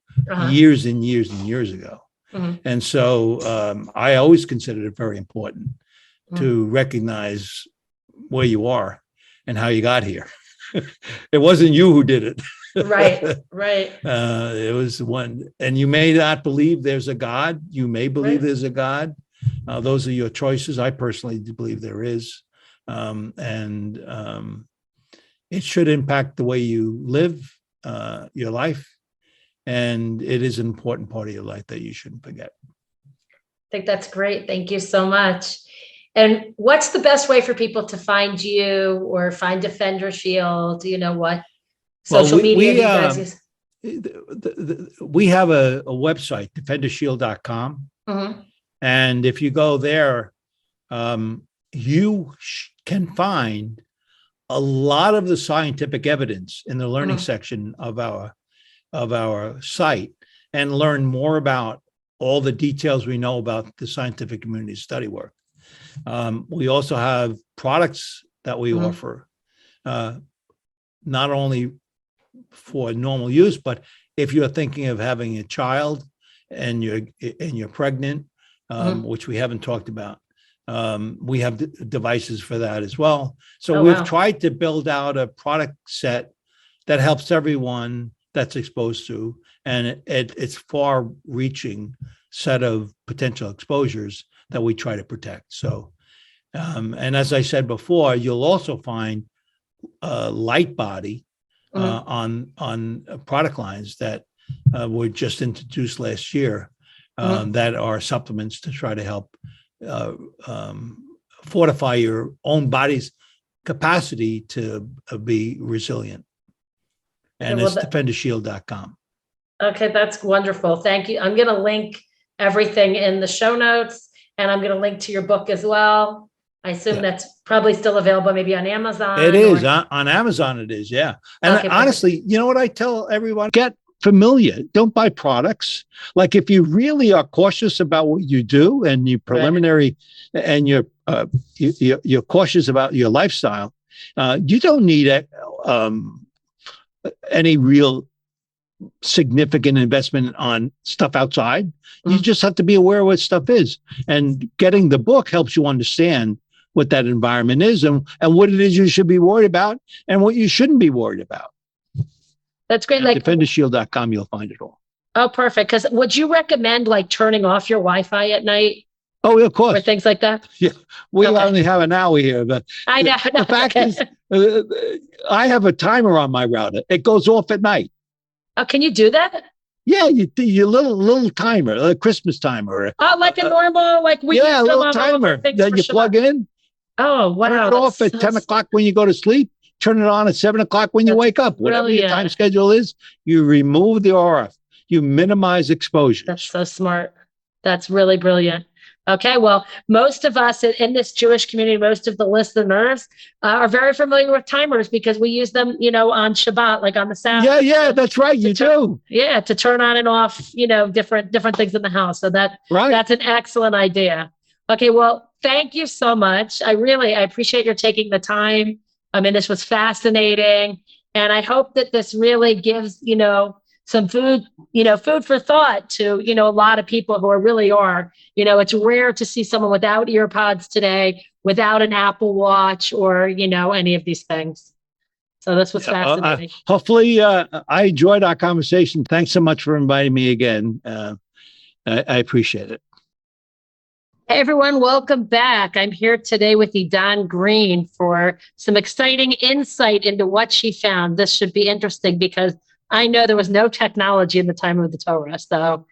years and years and years ago. And so I always considered it very important to recognize where you are and how you got here. It wasn't you who did it. Right. It was one, and you may not believe there's a God. You may believe there's a God. Those are your choices. I personally do believe there is. And it should impact the way you live your life. And it is an important part of your life that you shouldn't forget. I think that's great. Thank you so much. And what's the best way for people to find you or find DefenderShield? Do you know what social media you guys use? We have a website, DefenderShield.com. And if you go there, you can find a lot of the scientific evidence in the learning section of our site, and learn more about all the details we know about the scientific community study work. We also have products that we offer, not only for normal use, but if you're thinking of having a child and you're pregnant, which we haven't talked about, we have devices for that as well. So we've tried to build out a product set that helps everyone that's exposed to, and it's far-reaching set of potential exposures that we try to protect. So, and as I said before, you'll also find light body on product lines that were just introduced last year, that are supplements to try to help fortify your own body's capacity to be resilient. And it's DefenderShield.com. Okay, that's wonderful. Thank you. I'm going to link everything in the show notes, and I'm going to link to your book as well. I assume that's probably still available, maybe on Amazon. It is on Amazon. It is, yeah. And honestly, you know what I tell everyone? Get familiar. Don't buy products. Like if you really are cautious about what you do, and you preliminary, and you're cautious about your lifestyle, you don't need any real significant investment on stuff outside. You just have to be aware of what stuff is, and getting the book helps you understand what that environment is, and what it is you should be worried about and what you shouldn't be worried about. That's great. At DefenderShield.com, you'll find it all. Oh, perfect. Because would you recommend like turning off your Wi-Fi at night? Oh, yeah, of course. Or things like that? Yeah. We only have an hour here, but I know. The fact is, I have a timer on my router. It goes off at night. Oh, can you do that? Yeah, your little timer, a Christmas timer. Oh, like a normal, like we a little timer that you plug in. Oh, wow. Turn it off at 10 o'clock when you go to sleep. Turn it on at 7 o'clock when you wake up. Whatever your time schedule is, you remove the RF. You minimize exposure. That's so smart. That's really brilliant. Okay, well, most of us in this Jewish community, most of the listeners are very familiar with timers because we use them, on Shabbat, like on the Sabbath. Yeah, that's right. You do. Yeah, to turn on and off, different things in the house. So that's an excellent idea. Okay, well, thank you so much. I appreciate your taking the time. I mean, this was fascinating, and I hope that this really gives, some food for thought to, a lot of people who really are. It's rare to see someone without ear pods today, without an Apple Watch or, any of these things. So this was fascinating. Hopefully, I enjoyed our conversation. Thanks so much for inviting me again. I appreciate it. Hey, everyone, welcome back. I'm here today with Edan Green for some exciting insight into what she found. This should be interesting because I know there was no technology in the time of the Torah. So,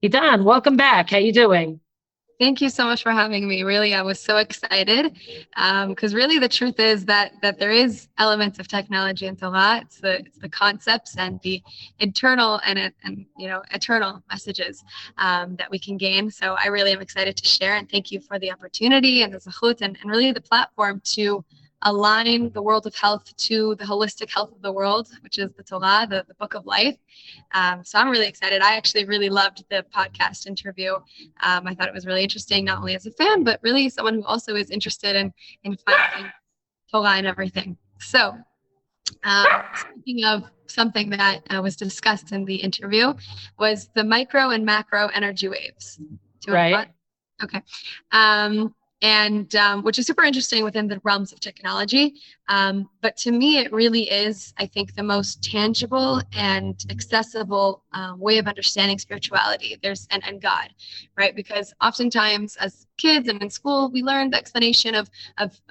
Edan, welcome back. How you doing? Thank you so much for having me. Really, I was so excited because really the truth is that there is elements of technology in Torah. It's the concepts and the internal and eternal messages that we can gain. So I really am excited to share, and thank you for the opportunity and the zechut and really the platform to align the world of health to the holistic health of the world, which is the Torah, the book of life. So I'm really excited. I actually really loved the podcast interview. I thought it was really interesting, not only as a fan, but really someone who also is interested in finding Torah and everything. So speaking of something that was discussed in the interview was the micro and macro energy waves. Right. Okay. And which is super interesting within the realms of technology. But to me, it really is, I think, the most tangible and accessible way of understanding spirituality. And God, right? Because oftentimes as kids and in school, we learn the explanation of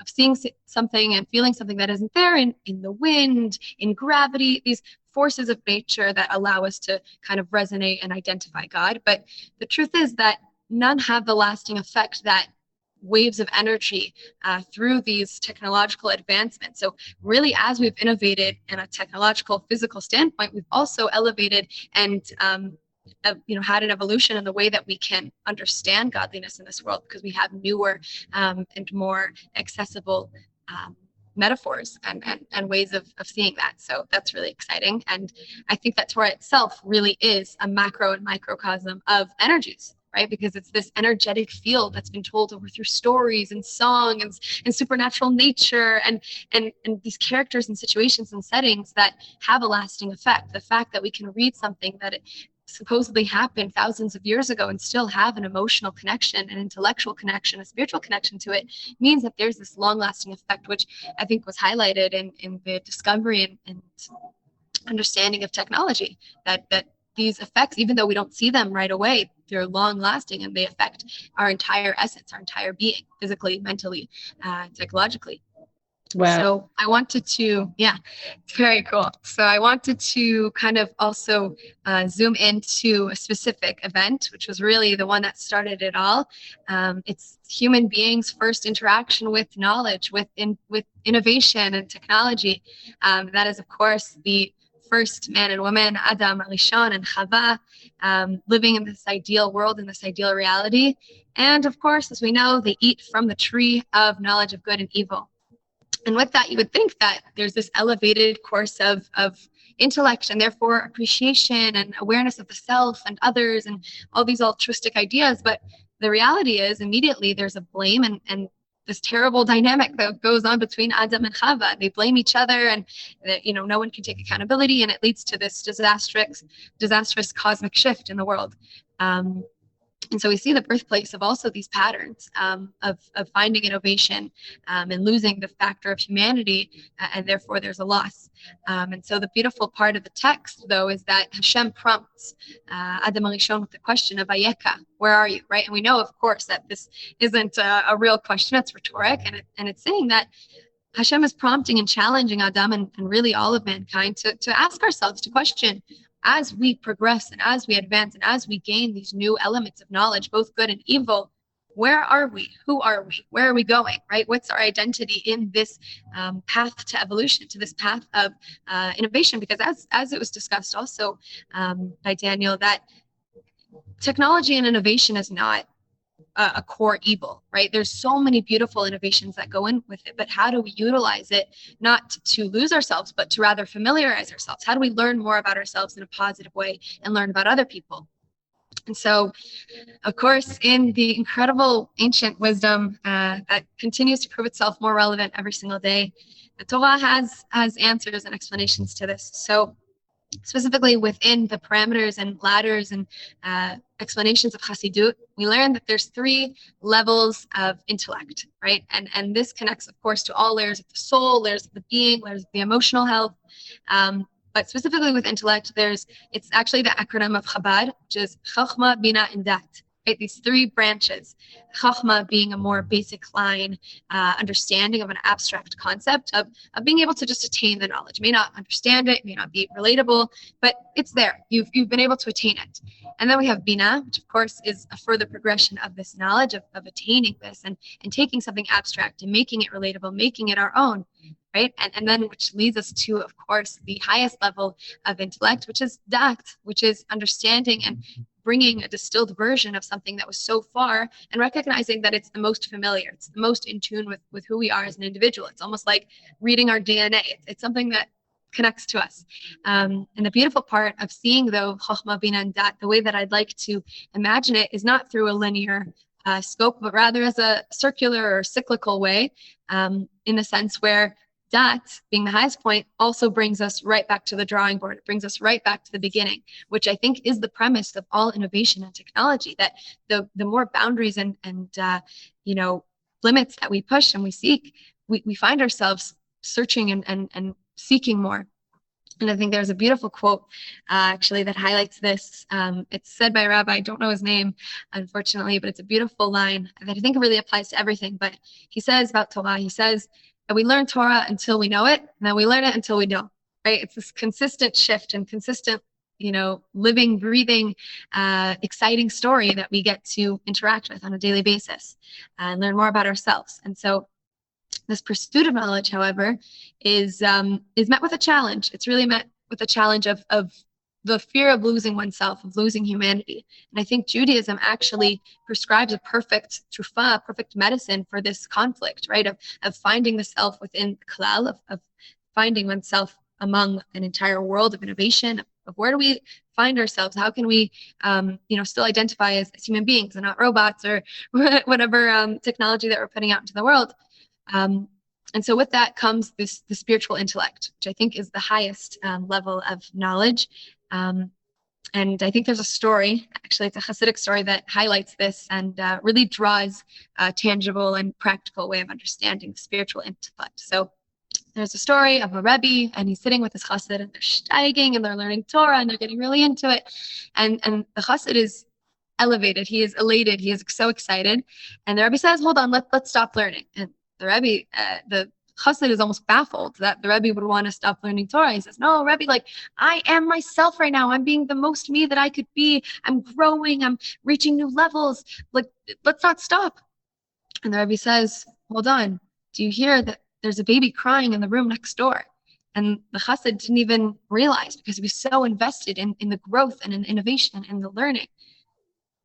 seeing something and feeling something that isn't there in the wind, in gravity, these forces of nature that allow us to kind of resonate and identify God. But the truth is that none have the lasting effect that waves of energy through these technological advancements. So really, as we've innovated in a technological, physical standpoint, we've also elevated and had an evolution in the way that we can understand godliness in this world, because we have newer and more accessible metaphors and ways of seeing that. So that's really exciting. And I think that Torah itself really is a macro and microcosm of energies, right? Because it's this energetic field that's been told over through stories and song and supernatural nature and these characters and situations and settings that have a lasting effect. The fact that we can read something that it supposedly happened thousands of years ago and still have an emotional connection, an intellectual connection, a spiritual connection to it, means that there's this long-lasting effect, which I think was highlighted in the discovery and understanding of technology, that these effects, even though we don't see them right away, they're long lasting and they affect our entire essence, our entire being, physically, mentally, psychologically. Wow. So I wanted to, it's very cool. So I wanted to kind of also zoom into a specific event, which was really the one that started it all. It's human beings' first interaction with knowledge, with innovation and technology. That is, of course, the first man and woman, Adam, Rishon, and Chava, living in this ideal world, in this ideal reality. And of course, as we know, they eat from the tree of knowledge of good and evil. And with that, you would think that there's this elevated course of intellect and therefore appreciation and awareness of the self and others and all these altruistic ideas. But the reality is immediately there's a blame and this terrible dynamic that goes on between Adam and Chava. They blame each other, and no one can take accountability, and it leads to this disastrous cosmic shift in the world. And so we see the birthplace of also these patterns of finding innovation and losing the factor of humanity, and therefore there's a loss. And so the beautiful part of the text, though, is that Hashem prompts Adam Rishon with the question of Ayeka, where are you, right? And we know, of course, that this isn't a real question, it's rhetoric, and it's saying that Hashem is prompting and challenging Adam and really all of mankind to ask ourselves, to question, as we progress and as we advance and as we gain these new elements of knowledge, both good and evil, where are we? Who are we? Where are we going, right? What's our identity in this path to evolution, to this path of innovation? Because as it was discussed also by Daniel, that technology and innovation is not a core evil, right? There's so many beautiful innovations that go in with it, but how do we utilize it not to lose ourselves, but to rather familiarize ourselves? How do we learn more about ourselves in a positive way and learn about other people? And so, of course, in the incredible ancient wisdom that continues to prove itself more relevant every single day, the Torah has answers and explanations to this. So specifically within the parameters and ladders and explanations of Chassidut, we learn that there's 3 levels of intellect, right? And this connects, of course, to all layers of the soul, layers of the being, layers of the emotional health. But specifically with intellect, it's actually the acronym of Chabad, which is Chochmah, Bina, and Dat. Right? These 3 branches, Chochmah being a more basic line understanding of an abstract concept of being able to just attain the knowledge. You may not understand it, may not be relatable, but it's there. You've been able to attain it. And then we have Bina, which of course is a further progression of this knowledge of attaining this and taking something abstract and making it relatable, making it our own. Right? And then which leads us to, of course, the highest level of intellect, which is Dat, which is understanding and bringing a distilled version of something that was so far and recognizing that it's the most familiar, it's the most in tune with who we are as an individual. It's almost like reading our DNA. It's something that connects to us. And the beautiful part of seeing, though, Chochmah, Bina, and Dat, the way that I'd like to imagine it is not through a linear scope, but rather as a circular or cyclical way, in the sense where Dat, being the highest point, also brings us right back to the drawing board. It brings us right back to the beginning, which I think is the premise of all innovation and technology, that the more boundaries and limits that we push and we seek, we find ourselves searching and seeking more. And I think there's a beautiful quote, actually, that highlights this. It's said by a rabbi, I don't know his name, unfortunately, but it's a beautiful line that I think really applies to everything. But he says about Torah, he says, and we learn Torah until we know it, and then we learn it until we don't, right? It's this consistent shift and consistent, living, breathing, exciting story that we get to interact with on a daily basis and learn more about ourselves. And so this pursuit of knowledge, however, is met with a challenge. It's really met with a challenge of the fear of losing oneself, of losing humanity. And I think Judaism actually prescribes a perfect trufa, a perfect medicine for this conflict, right? Of finding the self within klal, of finding oneself among an entire world of innovation, of where do we find ourselves? How can we, still identify as human beings and not robots or whatever technology that we're putting out into the world? And so with that comes the spiritual intellect, which I think is the highest level of knowledge. And I think there's a story, actually it's a Hasidic story, that highlights this and really draws a tangible and practical way of understanding spiritual intellect. So there's a story of a Rebbe, and he's sitting with his Chassid, and they're steiging, and they're learning Torah, and they're getting really into it. And the Chassid is elevated, he is elated, he is so excited. And the Rebbe says, hold on, let's stop learning. And the Rebbe, the Chassid is almost baffled that the Rebbe would want to stop learning Torah. He says, no, Rebbe, I am myself right now. I'm being the most me that I could be. I'm growing. I'm reaching new levels. Let's not stop. And the Rebbe says, hold on. Do you hear that there's a baby crying in the room next door? And the Chassid didn't even realize because he was so invested in the growth and in innovation and the learning.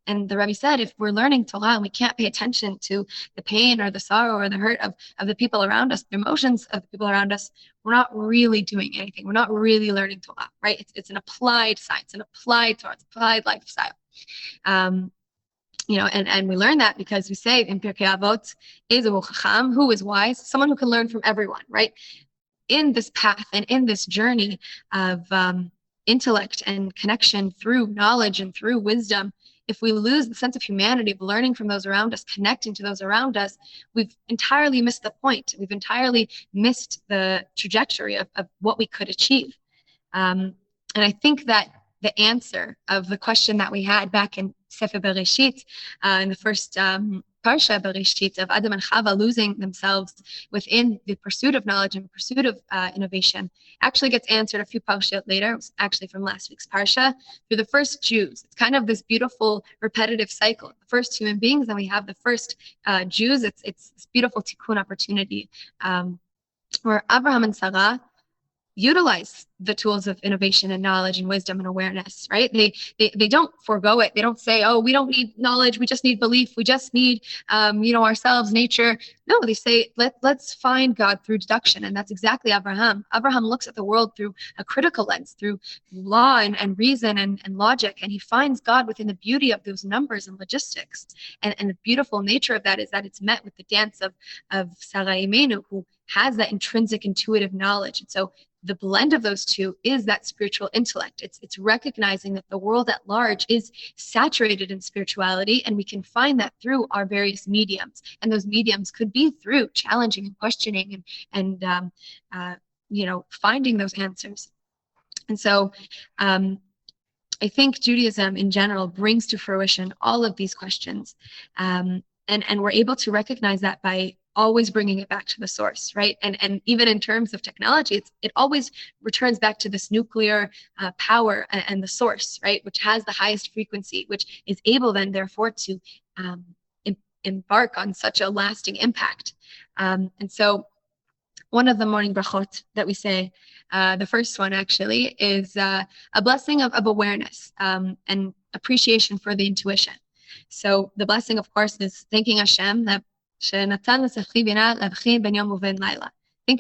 And the Rebbe said, if we're learning Torah and we can't pay attention to the pain or the sorrow or the hurt of the people around us, the emotions of the people around us, we're not really doing anything. We're not really learning Torah, right? It's an applied science, an applied Torah, it's applied lifestyle. And we learn that because we say in Pirkei Avot, Ezehu Chacham, who is wise? Someone who can learn from everyone, right? In this path and in this journey of intellect and connection through knowledge and through wisdom, if we lose the sense of humanity, of learning from those around us, connecting to those around us, we've entirely missed the point. We've entirely missed the trajectory of what we could achieve. And I think that the answer of the question that we had back in Sefer Bereshit, in the first Parsha Bereshit, of Adam and Chava losing themselves within the pursuit of knowledge and pursuit of innovation, actually gets answered a few Parshot later. It was actually from last week's Parsha, through the first Jews. It's kind of this beautiful repetitive cycle. The first human beings, then we have the first Jews. It's this beautiful tikkun opportunity where Abraham and Sarah utilize the tools of innovation and knowledge and wisdom and awareness, right? They don't forego it. They don't say, oh, we don't need knowledge. We just need belief. We just need, ourselves, nature. No, they say, let's find God through deduction. And that's exactly Abraham. Abraham looks at the world through a critical lens, through law and reason and logic. And he finds God within the beauty of those numbers and logistics. And the beautiful nature of that is that it's met with the dance of Sarah Imenu, who has that intrinsic intuitive knowledge. And so the blend of those two is that spiritual intellect. It's recognizing that the world at large is saturated in spirituality, and we can find that through our various mediums. And those mediums could be through challenging and questioning and finding those answers. And so I think Judaism in general brings to fruition all of these questions. And we're able to recognize that by always bringing it back to the source, right? And even in terms of technology, it always returns back to this nuclear power and the source, right? Which has the highest frequency, which is able then therefore to embark on such a lasting impact. And so one of the morning brachot that we say, the first one actually, is a blessing of awareness and appreciation for the intuition. So the blessing, of course, is thanking Hashem that Thank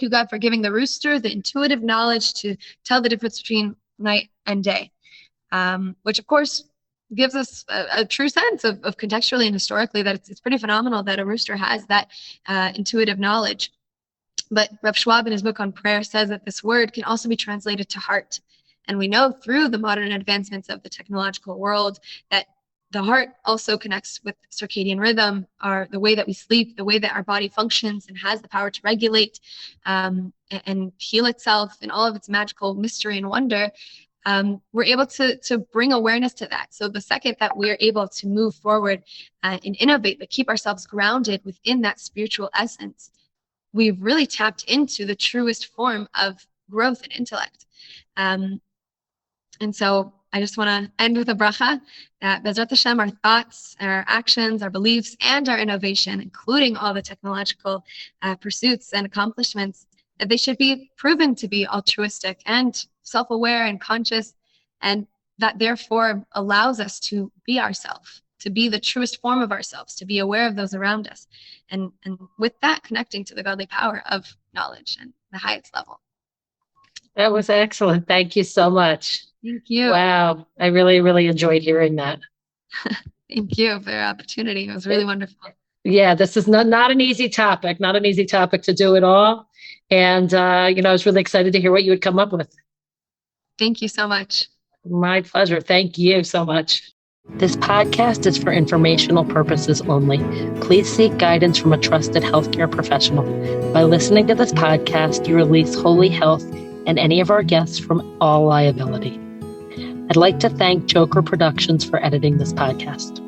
you, God, for giving the rooster the intuitive knowledge to tell the difference between night and day, which, of course, gives us a true sense of contextually and historically that it's pretty phenomenal that a rooster has that intuitive knowledge. But Rav Schwab in his book on prayer says that this word can also be translated to heart. And we know through the modern advancements of the technological world that the heart also connects with circadian rhythm, or the way that we sleep, the way that our body functions and has the power to regulate and heal itself in all of its magical mystery and wonder. We're able to bring awareness to that. So the second that we're able to move forward and innovate, but keep ourselves grounded within that spiritual essence, we've really tapped into the truest form of growth and intellect. And so I just want to end with a bracha that Bezrat Hashem, our thoughts, our actions, our beliefs, and our innovation, including all the technological pursuits and accomplishments, that they should be proven to be altruistic and self-aware and conscious, and that therefore allows us to be ourselves, to be the truest form of ourselves, to be aware of those around us, and with that connecting to the godly power of knowledge and the highest level. That was excellent. Thank you so much. Thank you. Wow. I really, really enjoyed hearing that. Thank you for the opportunity. It was really wonderful. Yeah, this is not an easy topic, to do it all. And, I was really excited to hear what you would come up with. Thank you so much. My pleasure. Thank you so much. This podcast is for informational purposes only. Please seek guidance from a trusted healthcare professional. By listening to this podcast, you release holy health and any of our guests from all liability. I'd like to thank Joker Productions for editing this podcast.